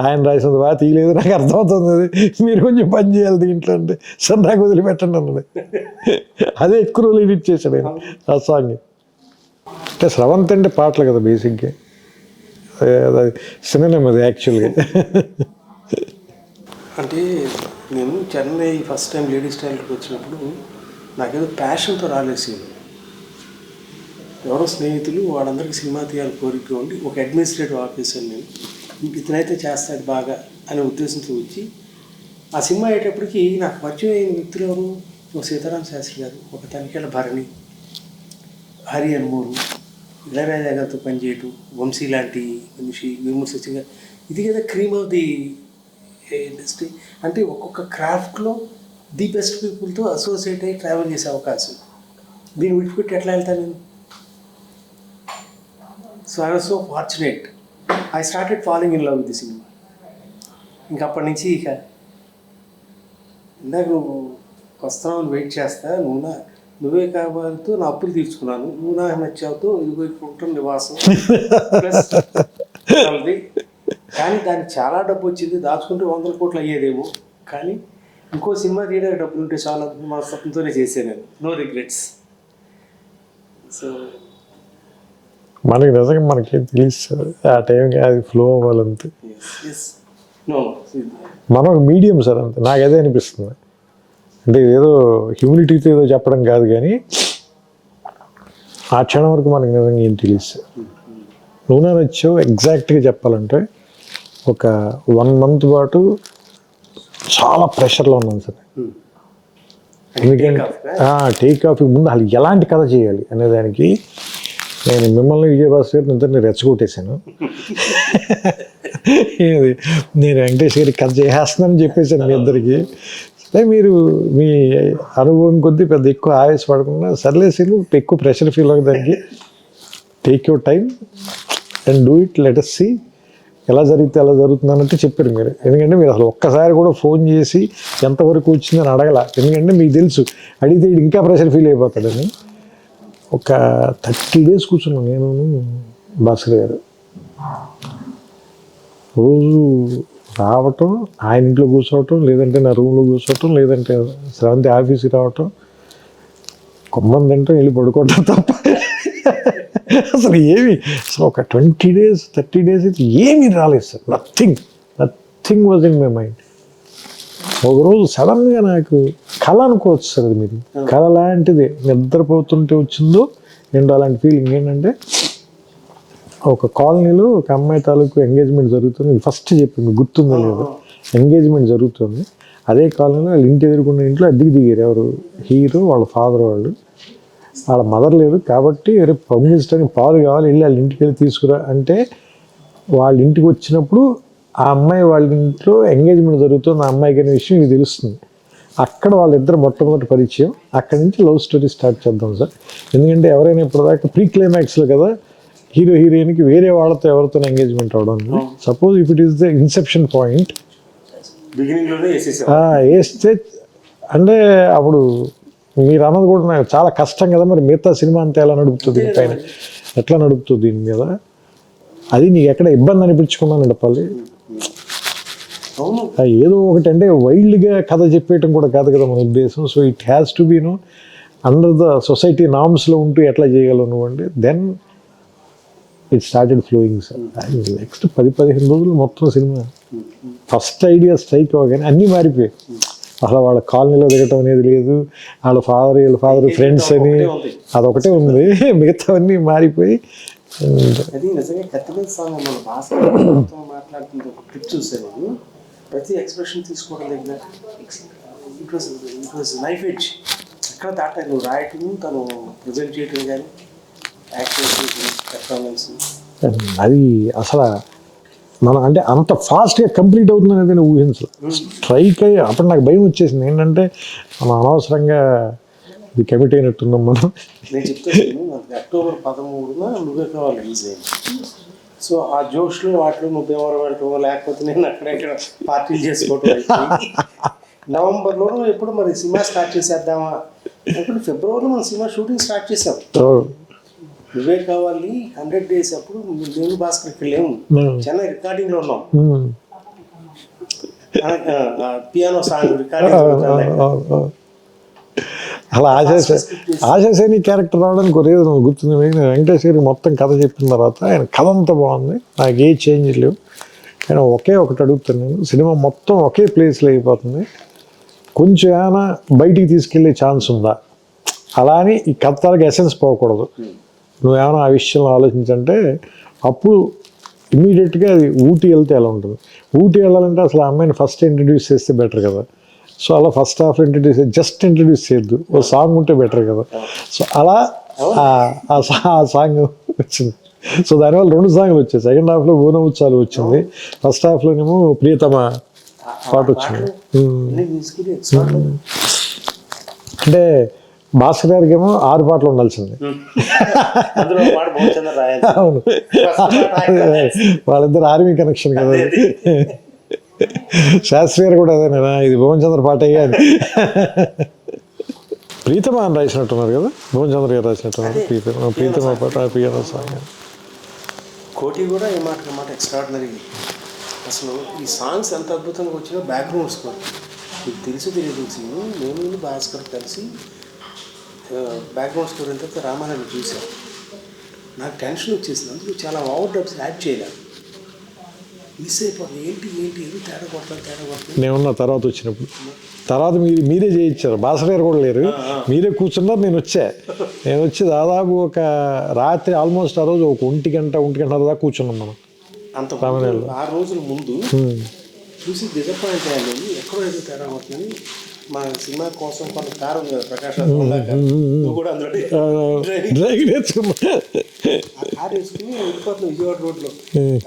ఆయన రాసినంత బాగా తీయలేదు, నాకు అర్థమవుతుంది, అది మీరు కొంచెం పని చేయాలి దీంట్లో అంటే, సార్ నాకు వదిలిపెట్టండి అన్నది. అదే ఎక్కువ రోజులు ఎడిట్ చేశాడు ఆయన ఆ సాంగ్. అంటే స్రవంతి అంటే పాటలు కదా బేసిక్గా, అది సినిమా అది యాక్చువల్గా. అంటే నేను చెన్నై ఫస్ట్ టైం లేడీస్ టైలర్కి వచ్చినప్పుడు నాకేదో ప్యాషన్తో రాలేసి, ఎవరో స్నేహితులు వాళ్ళందరికీ సినిమా తీయాలి కోరిక ఉండి ఒక అడ్మినిస్ట్రేటివ్ ఆఫీసర్ నేను ఇతనైతే చేస్తాడు బాగా అనే ఉద్దేశంతో వచ్చి ఆ సినిమా అయ్యేటప్పటికి నాకు పరిచయం అయిన వ్యక్తులు ఎవరు, ఒక సీతారాం శాస్త్రి గారు, ఒక తనిఖీల భరణి, హరి అనుమూరు, ఇళయరాజా గారితో పనిచేయటం, వంశీ లాంటి మనిషి, విమర్శించి గారు, ఇది కదా క్రీమ్ ఆఫ్ ది ఇండస్ట్రీ. అంటే ఒక్కొక్క క్రాఫ్ట్లో ది బెస్ట్ పీపుల్తో అసోసియేట్ అయ్యి ట్రావెల్ చేసే అవకాశం. దీన్ని విడిచిపెట్టి ఎట్లా వెళ్తాను నేను? So I was so fortunate. I started following in love with the cinema. ఇంక అప్పటి నుంచి ఇక ఇందాక నువ్వు వస్తున్నావు వెయిట్ చేస్తా, నువ్వే కావాలతో నా అప్పులు తీర్చుకున్నాను, నువ్వు నాకు నచ్చావుతో ఇదిగోకుంటాం నివాసం ప్లస్ కానీ దానికి చాలా డబ్బు వచ్చింది, దాచుకుంటే 100 కోట్లు అయ్యేదేమో, కానీ ఇంకో సినిమా తీయడానికి డబ్బులు ఉంటే చాలా మనస్తత్వంతోనే చేశాను నేను, నో రిగ్రెట్స్. సో మనకి నిజంగా మనకేం తెలుసు ఆ టైంకి, అది ఫ్లో అవ్వాలంతే. మనం మీడియం సార్ అంతే, నాకు అదే అనిపిస్తుంది. అంటే ఏదో హ్యూమిలిటీతో ఏదో చెప్పడం కాదు, కానీ ఆ క్షణం వరకు మనకి నిజంగా ఏం తెలుసు. నువ్వు నచ్చావు ఎగ్జాక్ట్గా చెప్పాలంటే ఒక 1 month పాటు చాలా ప్రెషర్లో ఉన్నాను సార్. ఎందుకంటే టేక్ ఆఫ్ ముందు అసలు ఎలాంటి కథ చేయాలి అనే దానికి నేను మిమ్మల్ని విజయభాస్కర్ గారిని ఇద్దరిని రెచ్చగొట్టేశాను. నేను వెంకటేష్ గారికి కథ చేసేస్తున్నానని చెప్పేశాను మీ ఇద్దరికి. సరే మీరు మీ అనుభవం కొద్దీ పెద్ద ఎక్కువ ఆవేశపడకుండా సర్లేసి ఎక్కువ ప్రెషర్ ఫీల్ అవ్వదు దానికి, take your time and do it, let us see ఎలా జరిగితే ఎలా జరుగుతుంది అన్నట్టు చెప్పారు మీరు. ఎందుకంటే మీరు అసలు ఒక్కసారి కూడా ఫోన్ చేసి ఎంతవరకు వచ్చిందని అడగల, ఎందుకంటే మీకు తెలుసు అడిగితే ఇంకా ప్రెషర్ ఫీల్ అయిపోతాడని. ఒక 30 days కూర్చున్నాను నేను భాస్కర్ గారు. రోజు రావటం, ఆయన ఇంట్లో కూర్చోవటం, లేదంటే నా రూమ్లో కూర్చోవటం, లేదంటే స్రవంతి ఆఫీస్కి రావటం, కొమ్మం తింటాం, వెళ్ళి పడుకోవటం తప్ప అసలు ఏమి అసలు ఒక 20 days 30 days అయితే ఏమీ రాలేదు sir. Nothing was in my mind. ఒకరోజు సడన్గా నాకు కళ అనుకోవచ్చు సార్, అది మీరు కళ లాంటిది నిద్రపోతుంటే వచ్చిందో ఏంటో అలాంటి ఫీలింగ్. ఏంటంటే ఒక కాలనీలో ఒక అమ్మాయి తాలూకు ఎంగేజ్మెంట్ జరుగుతుంది, ఫస్ట్ చెప్పింది గుర్తుందో లేదో, ఎంగేజ్మెంట్ జరుగుతుంది. అదే కాలనీలో వాళ్ళ ఇంటి ఎదుర్కొన్న ఇంట్లో అద్దెకి దిగారు ఎవరు, హీరో వాళ్ళ ఫాదర్ వాళ్ళు. వాళ్ళ మదర్ లేదు కాబట్టి రేపు పంపించడానికి పాలు కావాలి, వెళ్ళి వాళ్ళ ఇంటికి వెళ్ళి తీసుకురా అంటే వాళ్ళ ఇంటికి వచ్చినప్పుడు ఆ అమ్మాయి వాళ్ళ ఇంట్లో ఎంగేజ్మెంట్ జరుగుతుంది, ఆ అమ్మాయికి అనే విషయం మీకు తెలుస్తుంది. అక్కడ వాళ్ళిద్దరు మొట్టమొదటి పరిచయం. అక్కడి నుంచి లవ్ స్టోరీ స్టార్ట్ చేద్దాం సార్. ఎందుకంటే ఎవరైనా ఇప్పటిదాకా ప్రీ క్లైమాక్స్లో కదా హీరో హీరోయిన్కి వేరే వాళ్ళతో ఎవరితో ఎంగేజ్మెంట్ అవడం. Suppose if it is the Inception point వేస్తే అంటే అప్పుడు మీరు అన్నది కూడా నాకు చాలా కష్టం కదా, మరి మిగతా సినిమా అంతా ఎలా నడుపుతుంది, పైన ఎట్లా నడుపుతుంది దీని మీద, అది నీకు ఎక్కడ ఇబ్బంది అనిపించుకున్నాను నడపాలి. ఏదో ఒకటి అంటే వైల్డ్గా కథ చెప్పేయటం కూడా కాదు కదా మన ఉద్దేశం. So it has to be under the society నార్మ్స్లో ఉంటూ ఎట్లా చేయగలవు నువ్వు అంటే then it started flowing sir. Next 10-15 రోజులు మొత్తం సినిమా ఫస్ట్ ఐడియా స్ట్రైక్ అవ్వగానే అన్నీ మారిపోయాయి. అసలు వాళ్ళ కాలనీలో దిగటం అనేది లేదు, వీళ్ళ ఫాదర్ ఫ్రెండ్స్ అని అదొకటే ఉంది, మిగతావన్నీ మారిపోయి. అది నిజంగా కత్తిమీద సాంగ్ మన భాస్కర్ మాట్లాడుతుంది ఒక క్లిప్ చూసాను. ప్రతి ఎక్స్ప్రెషన్ తీసుకోవడం దగ్గర ఇట్ వాజ్ నైఫ్ ఎడ్జ్. ఎక్కడ దాటా నువ్వు రాయటం, తను ప్రజెంట్ చేయటం కానీ, యాక్టింగ్ పెర్ఫార్మెన్స్, అది అసలు మనం అంటే అంత ఫాస్ట్గా కంప్లీట్ అవుతుంది అనేది నేను ఊహించదు. స్ట్రైక్ అయ్యి అప్పుడు నాకు భయం వచ్చేసింది. ఏంటంటే మనం అనవసరంగా ఇది కమిట్ అయినట్టున్నాం మనం. నేను చెప్తాను, నాకు అక్టోబర్ 13న నువ్వే కావాలి రిలీజ్ అయింది. సో ఆ జోష్లో వాటిలో నువ్వు ఎవరు వెళ్ళటం, లేకపోతే నేను అక్కడెక్కడ పార్టీలు చేసుకోవటం అయిపోయింది. నవంబర్లోనూ ఎప్పుడు మరి సినిమా స్టార్ట్ చేసేద్దామా అనుకుంటే ఫిబ్రవరిలో మనం సినిమా షూటింగ్ స్టార్ట్ చేసాం. నువ్వే కావాలి 100 days అప్పుడు నేను భాస్కర్ ఇక్కడ లేము, చెన్నై రికార్డింగ్లో ఉన్నాం. Piano song recording. అలా ఆశాసేని క్యారెక్టర్ రావడానికి ఒరే గుర్తుంది. వెంకటేష్ గారికి మొత్తం కథ చెప్పిన తర్వాత ఆయన కథ అంతా బాగుంది, నాకు ఏ చేంజ్ లేవు. కానీ ఒకే ఒకటి అడుగుతాను నేను, సినిమా మొత్తం ఒకే ప్లేస్లో అయిపోతుంది, కొంచెం ఏమైనా బయటికి తీసుకెళ్ళే ఛాన్స్ ఉందా? అలా అని ఈ కథలకు ఎసెన్స్ పోకూడదు. నువ్వేమైనా ఆ విషయంలో ఆలోచించంటే అప్పుడు ఇమీడియట్గా అది ఊటీ వెళ్తే ఎలా ఉంటుంది. ఊటీ వెళ్ళాలంటే అసలు ఆ అమ్మాయిని ఫస్ట్ ఇంట్రడ్యూస్ చేస్తే బెటర్ కదా. సో అలా ఫస్ట్ హాఫ్ జస్ట్ ఇంట్రడ్యూస్ చేయొద్దు, ఓ సాంగ్ ఉంటే బెటర్ కదా. సో అలా ఆ సాంగ్ వచ్చింది. సో దానివల్ల 2 సాంగ్లు వచ్చాయి. సెకండ్ హాఫ్లో బోనం ఉత్సవాలు వచ్చింది, ఫస్ట్ హాఫ్లోనేమో ప్రియతమ పాట వచ్చింది. అంటే భాస్కర్ గారికి ఏమో 6 పాటలు ఉండాల్సింది. అవును, వాళ్ళిద్దరు ఆర్మీ కనెక్షన్ కదా. శాస్త్రి గారు కూడా అదేనా, ఇది భువన్ చంద్ర పాట అయ్యాది. ప్రీతమ అని రాసినట్టున్నారు కదా, భువన్ చంద్ర గారు రాసినట్టున్నారు ప్రీతమ పాట పియానో సాంగ్. కోటి కూడా ఏ మాట ఎక్స్ట్రాడినరీ. అసలు ఈ సాంగ్స్ ఎంత అద్భుతంగా వచ్చినా బ్యాక్గ్రౌండ్ స్కోర్ మీకు తెలియదు. నేను భాస్కర్ కలిసి బ్యాక్గ్రౌండ్ స్కోర్ ఎంత రామాయణాన్ని చూశాను. నాకు టెన్షన్ వచ్చేసింది, అందుకు చాలా ఓవర్ డబ్స్ యాడ్ చేయలేదు. మిస్ అయిపోతుంది, ఏంటి ఏది తేడా కొట్టాలి. నేనున్న తర్వాత వచ్చినప్పుడు మీరే చేయించారు, భాస్కర్ గారు కూడా లేరు, మీరే కూర్చున్నారు. నేను వచ్చి దాదాపు ఒక రాత్రి ఆల్మోస్ట్ ఆ రోజు ఒక 1 గంట దాకా కూర్చున్నాం మనం. అంత 6 రోజుల ముందు చూసి డిసప్పాయింట్ అయ్యాను. ఎక్కడో ఏదో తేడా కొట్టినని మా సినిమా కోసం కొంత కారు ఉంది కదా, ప్రకాష్ నువ్వు కూడా అందులో డ్రైవింగ్ నేర్చుకున్నా. కారు వేసుకుని వెళ్ళిపోతున్నాం విజయవాడ రోడ్లో.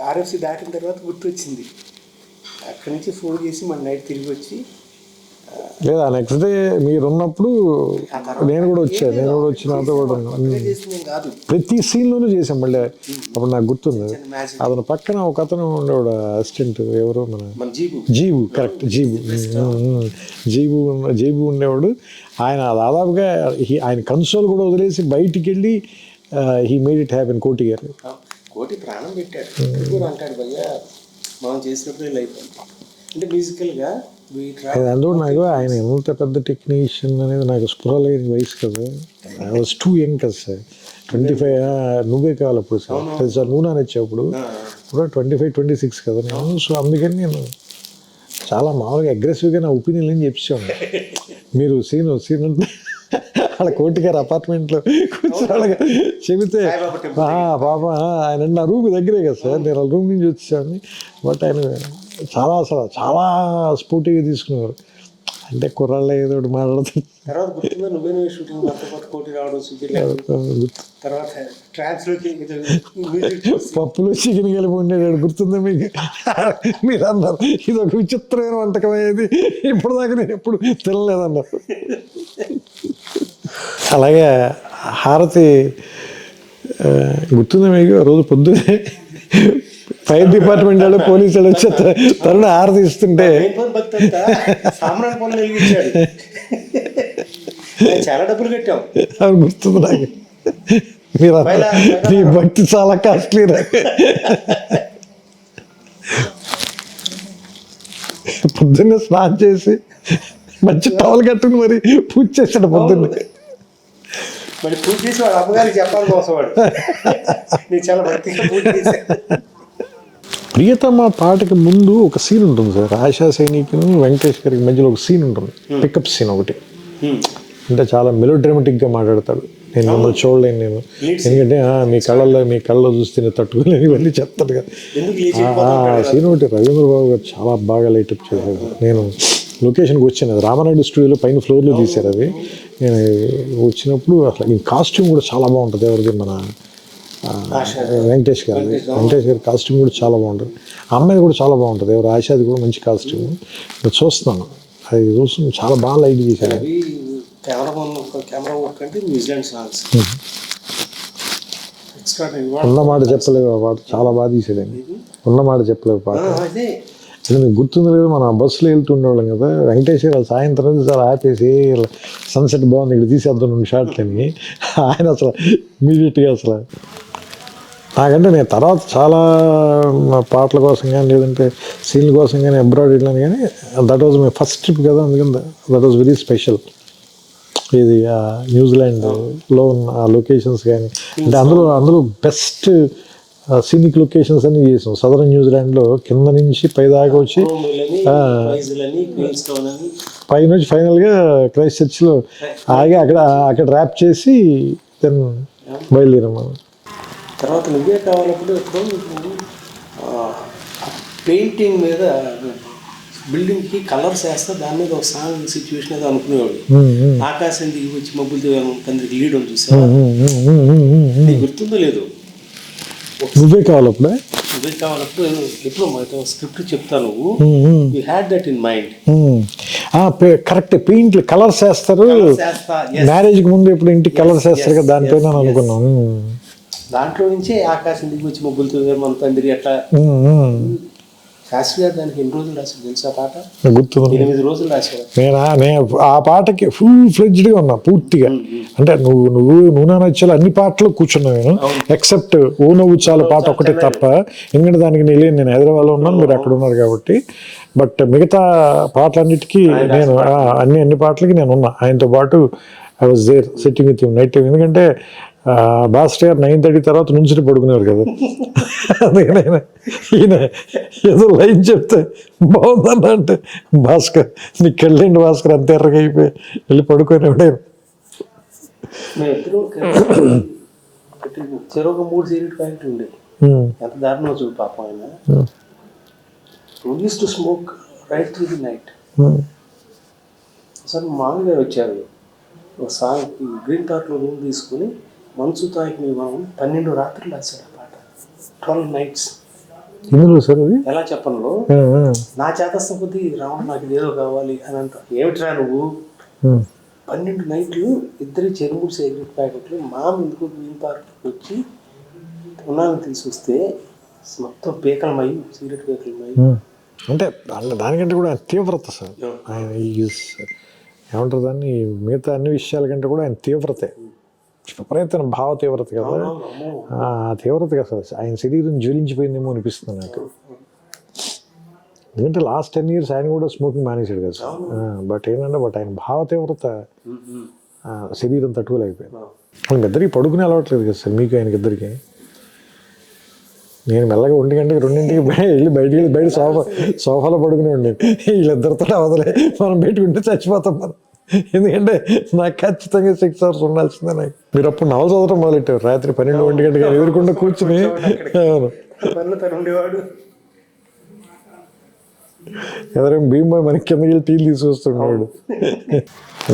ఆర్ఎఫ్సి దాటిన తర్వాత గుర్తొచ్చింది. అక్కడి నుంచి ఫోన్ చేసి మన నైట్ తిరిగి వచ్చి లేదా నెక్స్ట్ డే మీరు ఉన్నప్పుడు నేను కూడా వచ్చినాతో కూడా ప్రతి సీన్లోనూ చేసాం. మళ్ళీ అప్పుడు నాకు గుర్తుంది, అతను పక్కన ఒక అతను ఉండేవాడు అసిస్టెంట్, ఎవరో మన జీబు, కరెక్ట్ జీబు ఉండేవాడు. ఆయన దాదాపుగా ఆయన కన్సోల్ కూడా వదిలేసి బయటికి వెళ్ళి హీ మేడ్ ఇట్ హ్యాపెన్. కోటి గారు కోటి ప్రాణం పెట్టాడు అంటాడు భయ్యా, మనం చేసినప్పుడు లైఫ్ అంటే మ్యూజికల్గా. అందులో నాకు ఆయన ఎంత పెద్ద టెక్నీషియన్ అనేది నాకు స్పృహ లేని వయసు కదా. ఐ వాజ్ టూ యంగ్ కదా సార్. 25 నువ్వే కావాలి అప్పుడు సార్ నువ్వు నానొచ్చేప్పుడు ఇప్పుడు 25-26 కదా నేను. సో అందుకని నేను చాలా మామూలుగా అగ్రెసివ్గా నా ఒపీనియన్ అని చెప్పేవాడిని. మీరు సీన్ అంటే వాళ్ళ కోటి గారు అపార్ట్మెంట్లో కూర్చోవాళ్ళగా చెబితే పాప ఆయన నా రూమ్ దగ్గరే కదా సార్, నేను వాళ్ళ రూమ్ నుంచి వచ్చేవాడిని. బట్ ఆయన చాలా స్పోర్టివ్గా తీసుకునేవారు. అంటే కుర్రాళ్ళు ఏదో ఒకటి మాట్లాడుతుంది. పప్పులో చికెన్ కలిపి ఉండేవాడు గుర్తుందా మీకు? మీరు అన్నారు ఇది ఒక విచిత్రమైన వంటకం అయ్యేది, ఇప్పుడు దాకా నేను ఎప్పుడు తినలేదన్నారు. అలాగే హారతి గుర్తుందా మీకు? రోజు పొద్దునే ఫైర్ డిపార్ట్మెంట్ వాళ్ళు పోలీసు వాళ్ళు వచ్చి తరుణ హారతి ఇస్తుంటే చాలా డబ్బులు కట్టాం. అది గుర్తుంది నాకు. మీరు నీ భక్తి చాలా కాస్ట్లీ. పొద్దున్నే స్నానం చేసి మంచి టవల్ కట్టుకుని మరి పూజ చేశాడు పొద్దున్నే. మరి పూజ చేసి వాడు అమ్మగారికి చెప్పాలి కోసం వాడు నేను చాలా భక్తిగా పూజ చేశాను. ప్రియతమ పాటకి ముందు ఒక సీన్ ఉంటుంది సార్, ఆశా సైనికును వెంకటేష్ గారికి మధ్యలో ఒక సీన్ ఉంటుంది, పికప్ సీన్ ఒకటి. అంటే చాలా మెలోడ్రామాటిక్గా మాట్లాడతాడు. నేను మిమ్మల్ని చూడలేను నేను, ఎందుకంటే మీ కళ్ళలో చూస్తే నేను తట్టుకోలేను ఇవన్నీ చెప్తాడు కదా. సీన్ ఒకటి రవీంద్ర బాబు గారు చాలా బాగా లైటప్ చేశారు. నేను లొకేషన్కి వచ్చాను, అది రామానాయుడు స్టూడియోలో పైన ఫ్లోర్లో తీశారు. అది నేను వచ్చినప్పుడు అసలు ఈ కాస్ట్యూమ్ కూడా చాలా బాగుంటుంది. ఎవరిది మన వెంకటేష్ గారి కాస్ట్యూమ్ కూడా చాలా బాగుంటుంది. ఆ అమ్మాయి కూడా చాలా బాగుంటుంది, ఎవరు ఆశాది కూడా మంచి కాస్ట్యూమ్. నేను చూస్తున్నాను, అది చూస్తున్నాను, చాలా బాగా లైట్ చేశారు. కెమెరా వర్క్ అంటే న్యూజిలాండ్ సాంగ్స్ ఉన్నమాట చెప్పలేవు పాట చాలా బాగా తీసేదండి. ఉన్నమాట చెప్పలేవు పాట అసలు మీకు గుర్తుంది లేదు, మన బస్సులో వెళ్తుండేవాళ్ళం కదా, వెంకటేష్ గారు సాయంత్రం చాలా ఆపేసి సన్సెట్ బాగుంది ఇక్కడ తీసేద్దాం 2 షాట్లని ఆయన అసలు ఇమీడియట్గా అసలు నాకంటే నేను తర్వాత చాలా పాటల కోసం కానీ లేదంటే సీన్ల కోసం కానీ అబ్రాడ్ వెళ్ళాను, కానీ that was my first trip కదా, అందుకని దట్ వాజ్ వెరీ స్పెషల్. ఇది న్యూజిలాండ్లో ఉన్న ఆ లొకేషన్స్ కానీ అంటే అందులో బెస్ట్ సీనిక్ లొకేషన్స్ అన్ని చేసాం. సదరన్ న్యూజిలాండ్లో కింద నుంచి పై దాకా వచ్చి పై నుంచి ఫైనల్గా క్రైస్ట్ చర్చ్లో ఆగి అక్కడ ర్యాప్ చేసి దెన్ బయలుదేరాం మనం. తర్వాత నువ్వే కావాలప్పుడు పెయింటింగ్ మీద బిల్డింగ్కి కలర్స్ వేస్తే దాని మీద ఒక సాంగ్ సిచ్యువేషన్ ఏదో అనుకునేవాడు. ఆకాశం దిగి వచ్చి మబ్బులతో కొందరికి లీడ్ అని చూసావా, గుర్తుందో లేదు? నువ్వే కావాలప్పుడు ఎప్పుడు స్క్రిప్ట్ చెప్తాను, you had that in mind. Correct, paint colours వేస్తారు మ్యారేజ్కి ముందు, ఇప్పుడు ఇంటికి కలర్స్ వేస్తారు కదా, దానిపైన అనుకున్నాను. దాంట్లో నుంచే ఆకాశం దిగి వచ్చి మబ్బులతో మన తండ్రి అట్లా. శాస్త్రి గారు దానికి ఎన్ని రోజులు రాశారు తెలుసా పాట? గుర్తుంది, 8 రోజులు రాశారు. నేను ఆ పాటకి ఫుల్ ఫ్లెడ్జ్డ్గా ఉన్నా పూర్తిగా. అంటే నువ్వు నా నచ్చాలి అన్ని పాటలు కూర్చున్నా నేను, ఎక్సెప్ట్ ఓ నవ్వు చాలా పాట ఒకటే తప్ప. ఎందుకంటే దానికి నేను హైదరాబాద్లో ఉన్నాను, మీరు అక్కడ ఉన్నారు కాబట్టి. బట్ మిగతా పాటలన్నిటికీ నేను అన్ని పాటలకి నేను ఉన్నా ఆయనతో పాటు. I was there sitting with him night time. ఎందుకంటే భాస్కర్ గారు 9:30 తర్వాత నుంచి పడుకునేవారు కదా. ఈయన ఏదో లైన్ చెప్తే బాగుందన్న అంటే, భాస్కర్ నీకు వెళ్ళండి భాస్కర్ అంత ఎర్రగా అయిపోయి వెళ్ళి పడుకునేవాడు. చెరొక 3 సిగరెట్ ప్యాకెట్లు ఉండేది. ఎంత దారుణం చూడు పాపం ఆయన. Use to smoke right through the night. అసలు మామూలుగా వచ్చారు ఒక సాంగ్ గ్రీన్ పార్క్లో రూమ్ తీసుకుని మనసు తాకి మనం 12 రాత్రులు రాశాడు ఆ పాట, 12 nights. ఎలా చెప్పను, నా చేతస్థ కొద్ది రావడం నాకు ఇదేదో కావాలి అని అంట. ఏమిట్రా నువ్వు 12 నైట్లు ఇద్దరి చెరువుడు సిగరెట్ ప్యాకెట్లు ఎందుకు గ్రీన్ పార్క్కి వచ్చి ఉన్నాను తీసుకొస్తే మొత్తం పీకలమయ్యి సిగరెట్ పీకలమయ్యి. అంటే దానికంటే కూడా తీవ్రత సార్ ఆయన ఏమంటారు దాన్ని, మిగతా అన్ని విషయాల కంటే కూడా ఆయన తీవ్రతే విపరీతమైన భావ తీవ్రత కదా. ఆ తీవ్రత కదా సార్ ఆయన శరీరం జ్వలించిపోయిందేమో అనిపిస్తుంది నాకు. ఎందుకంటే లాస్ట్ 10 years ఆయన కూడా స్మోకింగ్ మానేశాడు కదా సార్. బట్ ఆయన భావ తీవ్రత శరీరం తట్టుకోలేకపోయింది. వాళ్ళకి ఇద్దరికి పడుకునే అలవాట్లేదు కదా సార్ మీకు ఆయనకి ఇద్దరికి. నేను మెల్లగా 1 గంటకి 2 వెళ్ళి బయట సోఫాలో పడుకునే ఉండేది. వీళ్ళిద్దరితో అవదలే మనం పెట్టుకుంటే చచ్చిపోతాం మనం. ఎందుకంటే నాకు ఖచ్చితంగా 6 hours ఉండాల్సిందే. నాకు మీరు అప్పుడు నవలు చదవడం మొదలెట్టారు రాత్రి 12-1 గంటగా ఎదురుకుండా కూర్చుని. ఎవరైనా భీమ్బాయ్ మనకి కిందకి వెళ్ళి టీలు తీసుకొస్తున్నాడు.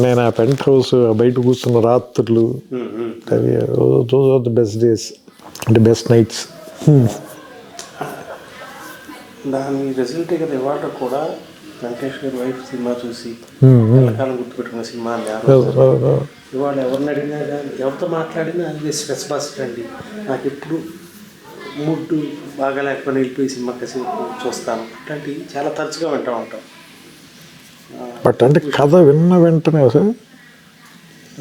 నేను ఆ పెంట్ హౌస్ బయట కూర్చున్న రాత్రులు, అవి those are the best days, అంటే బెస్ట్ నైట్స్. దాని రిజల్ట్ కదా ఇవాళ కూడా వెంకటేష్ గారి వైఫ్ సినిమా చూసి కాలం గుర్తుపెట్టుకున్న సినిమా. ఇవాళ ఎవరిని అడిగినా కానీ ఎవరితో మాట్లాడినా అది స్ట్రెస్ బస్టర్ అండి. నాకు ఎప్పుడు మూడ్ బాగా లేకపోయినా వెళ్ళిపోయి సినిమా కాసేపు చూస్తాను. అట్లాంటివి చాలా తరచుగా వింటూ ఉంటాం. బట్ అంటే కథ విన్న వెంటనే సార్,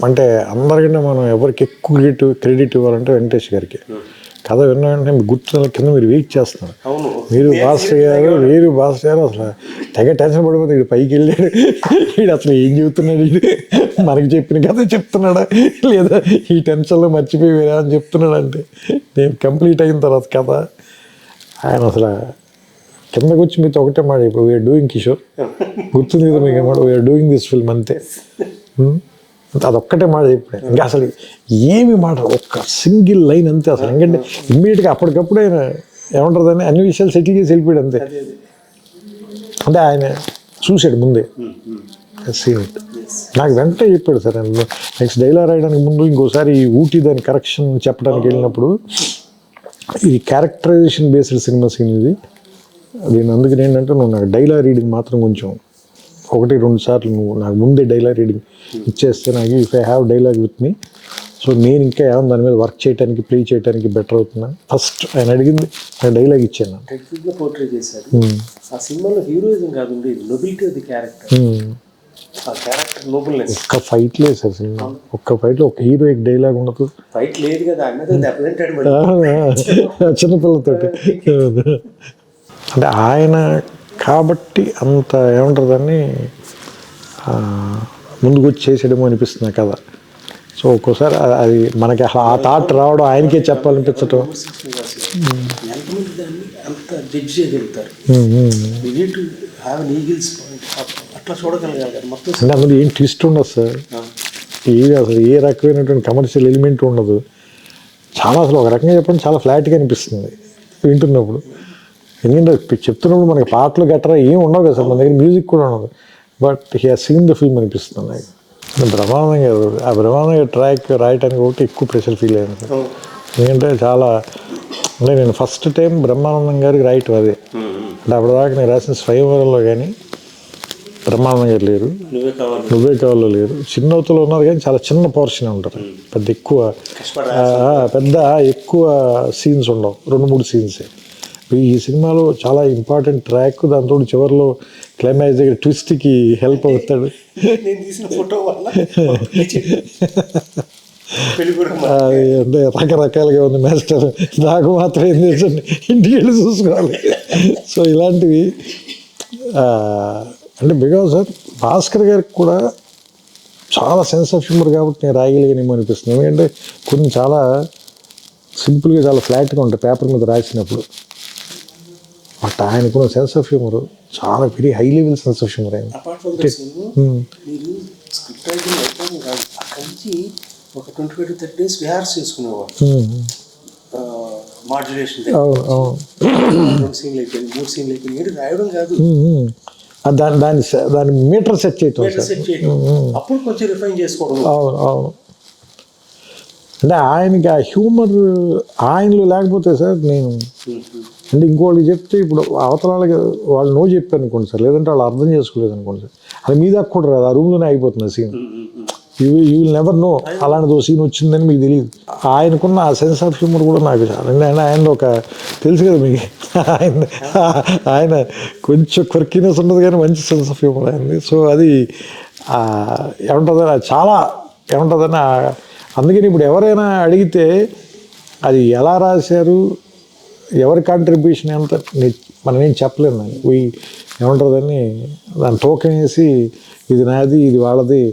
అంటే అందరికంటే మనం ఎవరికి ఎక్కువ క్రెడిట్ ఇవ్వాలంటే వెంకటేష్ గారికి. కథ విన్న వెంటనే గుర్తు కింద మీరు వెయిట్ చేస్తున్నారు. మీరు భాస్కర్ గారు అసలు తెగ టెన్షన్ పడిపోతే వీడు పైకి వెళ్ళాడు, వీడు అసలు ఏం చెబుతున్నాడు, వీడు మనకి చెప్పిన కథ చెప్తున్నాడా లేదా ఈ టెన్షన్లో మర్చిపోయి వేరే అని చెప్తున్నాడు. అంటే నేను కంప్లీట్ అయిన తర్వాత కథ ఆయన అసలు కిందకు వచ్చి మీతో ఒకటే మాట, ఇప్పుడు వీఆర్ డూయింగ్ కిషోర్ గుర్తుంది కదా మీకు మాట, వీఆర్ డూయింగ్ దిస్ ఫిల్మ్ అంతే. అదొక్కటే మాట చెప్పాడు. ఇంకా అసలు ఏమి మాట, ఒక్క సింగిల్ లైన్ అంతే అసలు. ఎందుకంటే ఇమ్మీడియట్గా అప్పటికప్పుడు ఆయన ఏమంటారు అన్ని విషయాలు సెటిల్ చేసి వెళ్ళిపోయాడు అంతే. అంటే ఆయన చూశాడు ముందే సీన్. నాకు వెంటనే చెప్పాడు సార్. నెక్స్ట్ డైలాగ్ రాయడానికి ముందు ఇంకోసారి ఈ ఊటీ దాని కరెక్షన్ చెప్పడానికి వెళ్ళినప్పుడు, ఇది క్యారెక్టరైజేషన్ బేస్డ్ సినిమా సీన్ ఇది. దీని అందుకని ఏంటంటే నువ్వు నాకు డైలాగ్ రీడింగ్ మాత్రం కొంచెం 1-2 సార్లు నువ్వు నాకు ముందే డైలాగ్ రీడింగ్ ఇచ్చేస్తే నాకు if I have dialogue with me, so నేను ఇంకా ఏమన్నా దాని మీద వర్క్ చేయడానికి ప్లే చేయడానికి బెటర్ అవుతున్నాను. ఫస్ట్ ఆయన అడిగింది నాకు డైలాగ్ ఇచ్చాను. పోర్ట్రేట్ చేశాడు. ఆ సినిమాలో హీరోయిజం కాదు, నొబిలిటీ ఆఫ్ ది క్యారెక్టర్. ఆ క్యారెక్టర్ నోబుల్నెస్. ఒక్క ఫైట్ లేదు సార్ సినిమా. ఒక్క ఫైట్లో ఒక హీరోయిక్ డైలాగ్ ఉండదు. ఫైట్ లేదు కదా అన్నది చిన్నపిల్లతోటి. అంటే ఆయన కాబట్టి అంత ఏమంటారు దాన్ని ముందుకు వచ్చి చేసేయడమో అనిపిస్తుంది కదా. సో ఒక్కోసారి అది మనకి ఆ థాట్ రావడం, ఆయనకే చెప్పాలనిపించటం. ఎంతమంది దాన్ని అంత జడ్జ్ చేయగలుగుతారు, అట్లా చూడగలగాలి మొత్తం. అంటే అందులో ఏం ట్విస్ట్ ఉండదు సార్, ఏది అసలు ఏ రకమైనటువంటి కమర్షియల్ ఎలిమెంట్ ఉండదు. చాలా అసలు ఒక రకంగా చెప్పండి చాలా ఫ్లాట్గా అనిపిస్తుంది వింటున్నప్పుడు. ఎందుకంటే చెప్తున్నప్పుడు మనకి పాటలు గట్రా ఏం ఉండవు కదా సార్, మన దగ్గర మ్యూజిక్ కూడా ఉండదు. But he has seen the film అనిపిస్తుంది నాకు. బ్రహ్మానందం గారు ఆ బ్రహ్మానందం గారు ట్రాక్ రాయటానికి ఒకటి ఎక్కువ ప్రెషర్ ఫీల్ అయ్యాను సార్. ఎందుకంటే చాలా అంటే నేను ఫస్ట్ టైం బ్రహ్మానందం గారికి రాయటం అదే. అంటే అప్పటిదాకా నేను రాసిన స్వయంవరంలో కానీ బ్రహ్మానందం గారు లేరు, నువ్వే కావాలో లేరు, చిన్నవతలో ఉన్నారు కానీ చాలా చిన్న పోర్షన్ ఉంటారు. పెద్ద ఎక్కువ సీన్స్ ఉండవు, 2-3 సీన్సే. ఈ సినిమాలో చాలా ఇంపార్టెంట్ ట్రాక్. దాంతో చివరిలో క్లైమాక్స్ దగ్గర ట్విస్ట్కి హెల్ప్ అవుతాడు. అంటే రకరకాలుగా ఉంది మాస్టర్, నాకు మాత్రం ఏం తెలుసండి, ఇంటికి వెళ్ళి చూసుకోవాలి. సో ఇలాంటివి అంటే బికాజ్ సార్ భాస్కర్ గారికి కూడా చాలా సెన్స్ ఆఫ్ హ్యూమర్ కాబట్టి నేను రాయగలిగానేమో అనిపిస్తుంది. ఎందుకంటే కొన్ని చాలా సింపుల్గా చాలా ఫ్లాట్గా ఉంటాయి పేపర్ మీద రాసినప్పుడు. బట్ ఆయనకున్న సెన్స్ ఆఫ్ హ్యూమర్ చాలా very high level sense of humour అయింది. ఒక 25-30 days రిహార్స్ చేసుకునేవాడు. మాడ్యులేషన్ 2 సీన్లు అయిపోయింది, 3 సీన్లు అయిపోయింది, రాయడం కాదు, దాని మీటర్ సెట్ చేయటం, అప్పుడు కొంచెం రిఫైన్ చేసుకోవడం. అవును అవును. అంటే ఆయనకి ఆ హ్యూమర్ ఆయనలో లేకపోతే సార్ నేను అంటే ఇంకోళ్ళకి చెప్తే ఇప్పుడు అవతల వాళ్ళకి వాళ్ళు నో చెప్పారు అనుకోండి సార్, లేదంటే వాళ్ళు అర్థం చేసుకోలేదు అనుకోండి సార్, అది మీ దాకా కూడా రాదు, ఆ రూమ్లోనే అయిపోతుంది scene. You will never know అలాంటిది సీన్ వచ్చిందని మీకు తెలియదు. ఆయనకున్న ఆ సెన్స్ ఆఫ్ హ్యూమర్ కూడా నాకు చాలా ఆయన ఒక తెలుసు కదా మీకు, ఆయన కొంచెం క్వర్కీనెస్ ఉండదు కానీ మంచి సెన్స్ ఆఫ్ హ్యూమర్ అయింది. సో అది ఏముంటుందని చాలా ఏముంటుందని అందుకని ఇప్పుడు ఎవరైనా అడిగితే అది ఎలా రాశారు, ఎవరి కాంట్రిబ్యూషన్ ఎంత మనం ఏం చెప్పలేము. దాన్ని ఏముంటుందని దాన్ని టోకెన్ వేసి ఇది నాది ఇది వాళ్ళది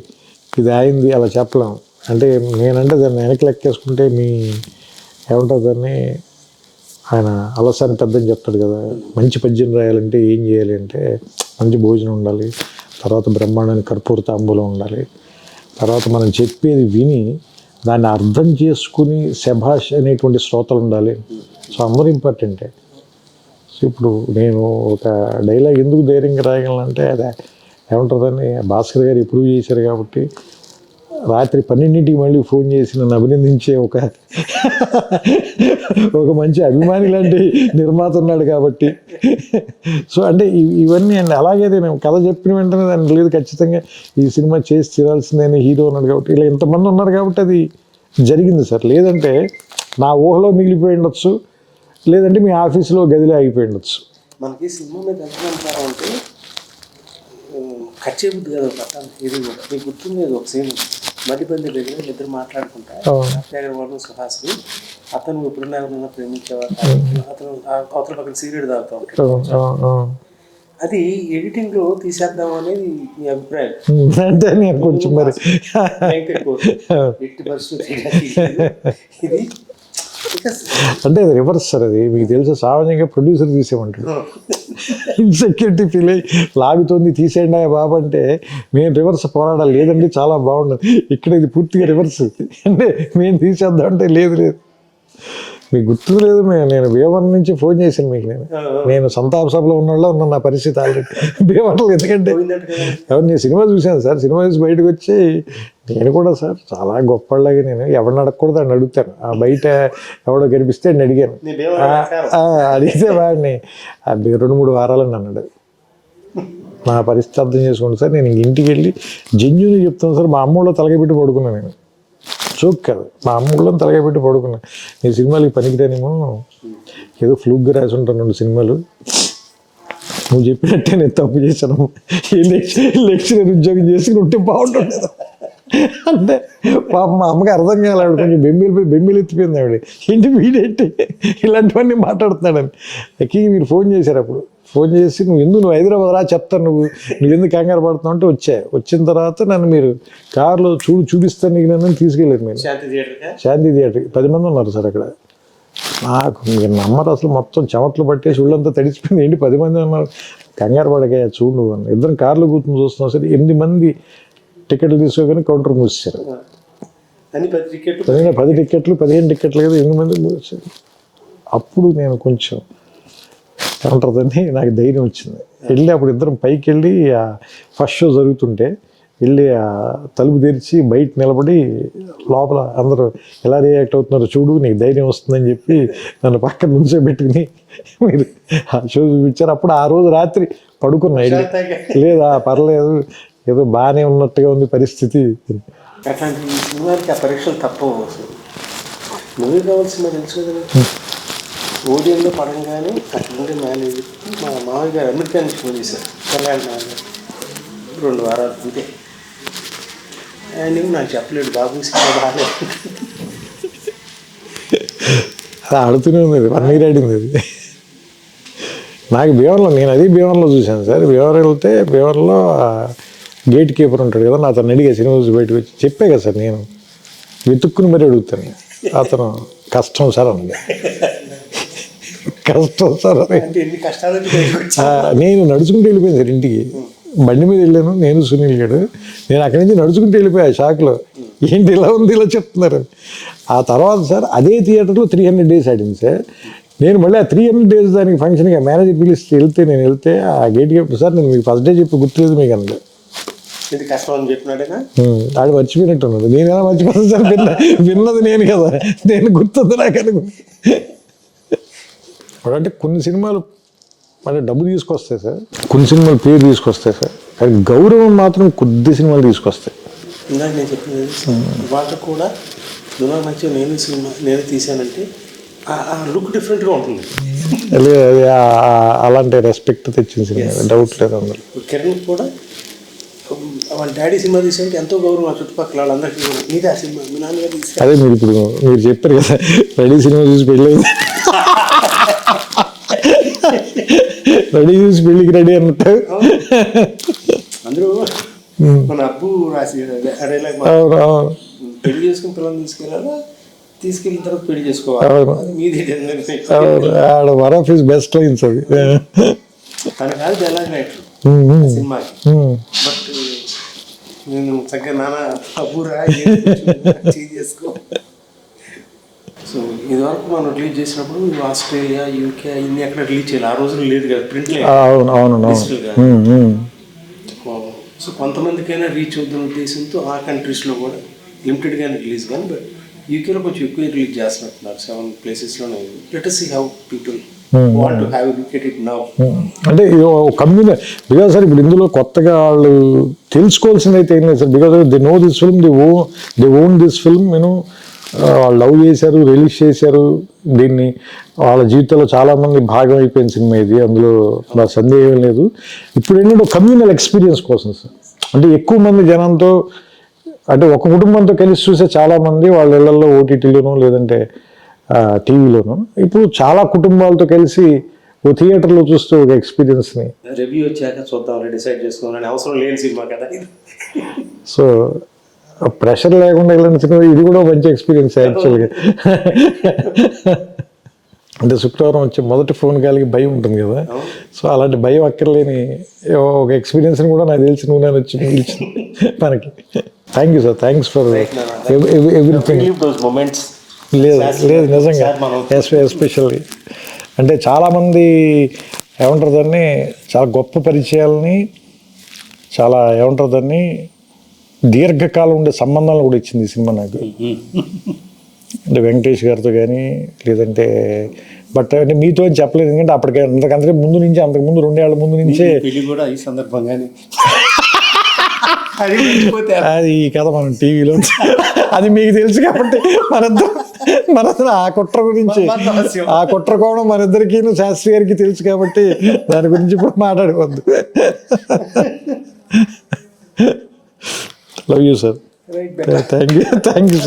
ఇది అయింది అలా చెప్పలేము. అంటే నేనంటే దాన్ని వెనక్కి లెక్కేసుకుంటే మీ ఏముంటుందని ఆయన అలసాని పెద్దని చెప్తాడు కదా, మంచి పద్యం రాయాలంటే ఏం చేయాలి అంటే మంచి భోజనం ఉండాలి, తర్వాత బ్రహ్మాండానికి కర్పూర తాంబూలం ఉండాలి, తర్వాత మనం చెప్పేది విని దాన్ని అర్థం చేసుకుని శభాష్ అనేటువంటి శ్రోతలు ఉండాలి. సో అందరూ ఇంపార్టెంటే. సో ఇప్పుడు నేను ఒక డైలాగ్ ఎందుకు ధైర్యంగా రాయగలనంటే అదే ఏముంటుందని భాస్కర్ గారు ప్రూవ్ చేశారు కాబట్టి. రాత్రి 12ంటికి మళ్ళీ ఫోన్ చేసి నన్ను అభినందించే ఒక మంచి అభిమాని లాంటి నిర్మాత ఉన్నాడు కాబట్టి. సో అంటే ఇవన్నీ అండి. అలాగే నేను కథ చెప్పిన వెంటనే దాన్ని లేదు ఖచ్చితంగా ఈ సినిమా చేసి తీరాల్సిందని హీరో ఉన్నాడు కాబట్టి ఇలా ఇంతమంది ఉన్నారు కాబట్టి అది జరిగింది సార్. లేదంటే నా ఊహలో మిగిలిపోయి ఉండొచ్చు, లేదంటే మీ ఆఫీసులో గదిలో అయిపోయి ఉండొచ్చు. మనకి సినిమా మీద ఎంత అంటే ఖర్చే బుద్ధి కదా పట్టాలి. ఇది మీకు గుర్తుండేది ఒక సీన్, మధ్యబంది దగ్గర ఇద్దరు మాట్లాడుకుంటా, అగర్వాల్ సుహాస్ని, అతను ఎప్పుడున్నా ఎవరైనా ప్రేమించేవారు, అతను అవతల పక్కన సిగరెట్ తాగుతూ ఉంటాడు. అది ఎడిటింగ్ లో తీసేద్దాం అనేది మీ అభిప్రాయం? అంటే నేను కొంచెం మరి ఎట్టి పరిస్థితి ఇది అంటే అది రివర్స్ సార్, అది మీకు తెలుసు. సామాన్యంగా ప్రొడ్యూసర్ తీసేయమంటాడు, ఇన్సెక్యూరిటీ ఫీల్ అయ్యి లాగుతోంది తీసేయండి బాబు అంటే మేము రివర్స్ పోరాడాలి, లేదండి చాలా బాగుండదు. ఇక్కడ ఇది పూర్తిగా రివర్స్, అంటే మేము తీసేద్దాం అంటే లేదు లేదు. మీకు గుర్తు లేదు, నేను భీమవరం నుంచి ఫోన్ చేశాను మీకు. నేను సంతాప సభలో ఉన్నోళ్ళ ఉన్న నా పరిస్థితి ఆల్రెడీ భీమవరంలో. ఎందుకంటే ఎవరు నేను సినిమా చూశాను సార్, సినిమా చూసి బయటకు వచ్చి నేను కూడా సార్ చాలా గొప్పలాగా నేను ఎవరిని అడగకూడదు అని అడుగుతాను. ఆ బయట ఎవడో కనిపిస్తే నేను అడిగాను, అడిగితే వాడిని 2-3 వారాలని అన్నాడు. నా పరిస్థితి అర్థం చేసుకోండి సార్. నేను ఇంటికి వెళ్ళి జెన్యూన్గా చెప్తాను సార్, మా అమ్మలో తలగ పెట్టి పడుకున్నాను. నేను చోక్ కాదు, మా అమ్మలో తలగ పెట్టి పడుకున్నా. నేను సినిమాలకి పనికిరానేమో, ఏదో ఫ్లూక్గా రాసి ఉంటాను 2 సినిమాలు, నువ్వు చెప్పినట్టే నేను తప్పు చేశాను, లెక్చరర్ ఉద్యోగం చేసుకుని ఉంటే బాగుంటుంది అంటే పాప మా అమ్మకి అర్థం కాలేదు. కొంచెం బెంబీలు ఎత్తిపోయింది ఆవిడ, ఏంటి వీడేంటి ఇలాంటివన్నీ మాట్లాడుతున్నాడని. ఎక్కి మీరు ఫోన్ చేశారు, అప్పుడు ఫోన్ చేసి నువ్వు హైదరాబాద్ రా చెప్తాను, నువ్వు ఎందుకు కంగారు పడుతున్నావు అంటే వచ్చిన తర్వాత నన్ను మీరు కారులో చూపిస్తాను నీకు నన్ను తీసుకెళ్ళారు. మీరు శాంతి థియేటర్కి 10 మంది ఉన్నారు సార్ అక్కడ. నాకు మీరు నమ్మరు అసలు, మొత్తం చెమట్లు పట్టేసి ఒళ్ళంతా తడిచిపోయింది. ఏంటి 10 మంది ఉన్నారు, కంగారు పడగా చూడు నువ్వు అని. ఇద్దరం కార్లో కూర్చొని చూస్తున్నాం సరే. 8 మంది టికెట్లు తీసుకోగానే కౌంటర్ మూసేశారు. 10 టికెట్లు 15 టికెట్లు కదా, 8 మంది మూసేశారు. అప్పుడు నేను కొంచెం ఏమంటుందని నాకు ధైర్యం వచ్చింది. వెళ్ళి అప్పుడు ఇద్దరం పైకి వెళ్ళి ఫస్ట్ షో జరుగుతుంటే వెళ్ళి తలుపు తెరిచి బయట నిలబడి లోపల అందరూ ఎలా రియాక్ట్ అవుతున్నారో చూడు, నీకు ధైర్యం వస్తుందని చెప్పి నన్ను పక్కన నుంచో పెట్టుకుని మీరు ఆ షో చూపించారు. అప్పుడు ఆ రోజు రాత్రి పడుకున్నా. లేదా పర్లేదు, ఏదో బాగానే ఉన్నట్టుగా ఉంది పరిస్థితి. అట్లాంటి సినిమాకి ఆ పరీక్షలు తప్పవు. మూవీ కావాల్సిన తెలుసు కదా, ఓడియంలో పడంగానే అట్లుండే మేనేజర్ మా మామయ్య గారు అమెరికా నుంచి ఫోన్ చేశారు, కళ్యాణ్ గారు 2 వారాలు అంతే. ఆయన నాకు చెప్పలేడు, బాబు సినిమా బాగాలేదు ఆడుతూనే ఉంది, 1 year ఆడింది అది. నాకు భీమవరంలో, నేను అది భీమవరంలో చూశాను సార్. భీమవరం వెళ్తే భీమవరంలో గేట్ కీపర్ ఉంటాడు కదా, అతను అడిగా సినిమా చూసి బయటకు వచ్చి చెప్పే కదా సార్, నేను వెతుక్కుని మరీ అడుగుతాను. అతను కష్టం సార్ అన్నది, కష్టం సార్ అని. నేను నడుచుకుంటూ వెళ్ళిపోయాను సార్ ఇంటికి. బండి మీద వెళ్ళాను నేను, సునీల్ గారు. నేను అక్కడి నుంచి నడుచుకుంటూ వెళ్ళిపోయా షాక్లో, ఏంటి ఇలా ఉంది ఇలా చెప్తున్నారు. ఆ తర్వాత సార్ అదే థియేటర్లో 300 days ఆడింది సార్. నేను మళ్ళీ ఆ 300 days దానికి ఫంక్షన్గా మేనేజర్ పిలిస్తే నేను వెళ్తే ఆ గేట్ కీపర్ సార్, నేను మీకు ఫస్ట్ డే చెప్పి గుర్తులేదు మీకు అన్నది. ఇది కష్టం అని చెప్పినాడేనా, ఆడు మర్చిపోయినట్టు ఉన్నది. నేను ఎలా మర్చిపోతాను సార్, విన్నది నేను కదా, నేను గుర్తుంది నాకు అనుకుంది. అంటే కొన్ని సినిమాలు అంటే డబ్బు తీసుకొస్తాయి సార్, కొన్ని సినిమాలు పేరు తీసుకొస్తాయి సార్, కానీ గౌరవం మాత్రం కొద్ది సినిమాలు తీసుకొస్తాయి. ఇందాక నేను చెప్పింది వాళ్ళకి కూడా దునా మంచిగా నేను తీసానంటే ఆ లుక్ డిఫరెంట్గా ఉంటుంది. అలాంటి రెస్పెక్ట్ తెచ్చిన సినిమా, డౌట్ లేదు అందులో. కిరణ్ కూడా వాళ్ళ డాడీ సినిమా తీసానంటే ఎంతో గౌరవం ఆ చుట్టుపక్కల వాళ్ళందరికీ. నీదే ఆ సినిమా, మీ నాన్నగారు తీసా. అదే మీరు ఇప్పుడు మీరు చెప్పారు కదా, రెడీ సినిమా చూసి పెళ్ళి, రెడీ చూసి పెళ్ళికి రెడీ అన్నట్టు అందరూ మన అబ్బు రాసి పెళ్లి చేసుకుని పిల్లల్ని తీసుకెళ్ళిన తర్వాత పెళ్లి చేసుకోవాలి, మీది one of his best lines అది. తన కాదు డైలాగ్ రైటర్ సినిమాకి. బట్ నేను చక్కగా నాన్న అబ్బురా చేసుకో. సో ఇదివరకు మనం రిలీజ్ చేసినప్పుడు ఆస్ట్రేలియా, యూకే ఇన్ని ఎక్కడ రిలీజ్ చేయాలి, ఆ రోజులు లేదు కదా, ప్రింట్ లేదు. సో కొంతమందికైనా రీచ్ అవుతున్న ఉద్దేశంతో ఆ కంట్రీస్లో కూడా లిమిటెడ్గానే రిలీజ్ కానీ, బట్ యూకేలో కొంచెం ఎక్కువ రిలీజ్ చేస్తున్నట్టున్నారు 7 places-లోనే. Let us see how people want to have a look at it now. అంటే కమ్యూనిటీ బికాజ్ సార్ ఇప్పుడు ఇందులో కొత్తగా వాళ్ళు తెలుసుకోవాల్సింది అయితే ఏం లేదు sir, because they know this film, they own this film. వాళ్ళు లవ్ చేశారు, రిలీజ్ చేశారు దీన్ని, వాళ్ళ జీవితంలో చాలామంది భాగం అయిపోయిన సినిమా ఇది, అందులో సందేహం లేదు. ఇప్పుడు ఏంటంటే కమ్యూనల్ ఎక్స్పీరియన్స్ కోసం సార్, అంటే ఎక్కువ మంది జనంతో, అంటే ఒక కుటుంబంతో కలిసి చూసే చాలామంది వాళ్ళ ఇళ్లలో ఓటీటీలోనూ లేదంటే టీవీలోనూ, ఇప్పుడు చాలా కుటుంబాలతో కలిసి ఓ థియేటర్లో చూస్తూ ఒక ఎక్స్పీరియన్స్ని రివ్యూ వచ్చాక చూద్దాం డిసైడ్ చేసుకోవాలని అవసరం లేని సినిమా కదా. సో ప్రెషర్ లేకుండా వెళ్ళిన సినిమా ఇది కూడా మంచి ఎక్స్పీరియన్స్ యాక్చువల్గా. అంటే శుక్రవారం వచ్చే మొదటి ఫోన్ కాల్కి భయం ఉంటుంది కదా, సో అలాంటి భయం అక్కర్లేని ఒక ఎక్స్పీరియన్స్ని కూడా నాకు తెలిసి నువ్వు నేను వచ్చి పిలిచింది మనకి. Thank you sir, thanks for everything. లేదు నిజంగా ఎస్పెషల్లీ అంటే చాలామంది ఏమంటారు దాన్ని, చాలా గొప్ప పరిచయాలని, చాలా ఏమంటారు దాన్ని, దీర్ఘకాలం ఉండే సంబంధాలు కూడా ఇచ్చింది ఈ సినిమా నాకు. అంటే వెంకటేష్ గారితో కానీ లేదంటే బట్ అంటే మీతో అని చెప్పలేదు, ఎందుకంటే అప్పటికే అంతకంటే ముందు నుంచి, అంతకుముందు 2 ఏళ్ల ముందు నుంచే కూడా ఈ సందర్భంగానే అది ఈ కథ మనం టీవీలో అది మీకు తెలుసు కాబట్టి మనందరం ఆ కుట్ర గురించి, ఆ కుట్ర కోణం మనిద్దరికీ శాస్త్రి గారికి తెలుసు కాబట్టి దాని గురించి ఇప్పుడు మాట్లాడుకోవద్దు. Love you sir, thank you sir.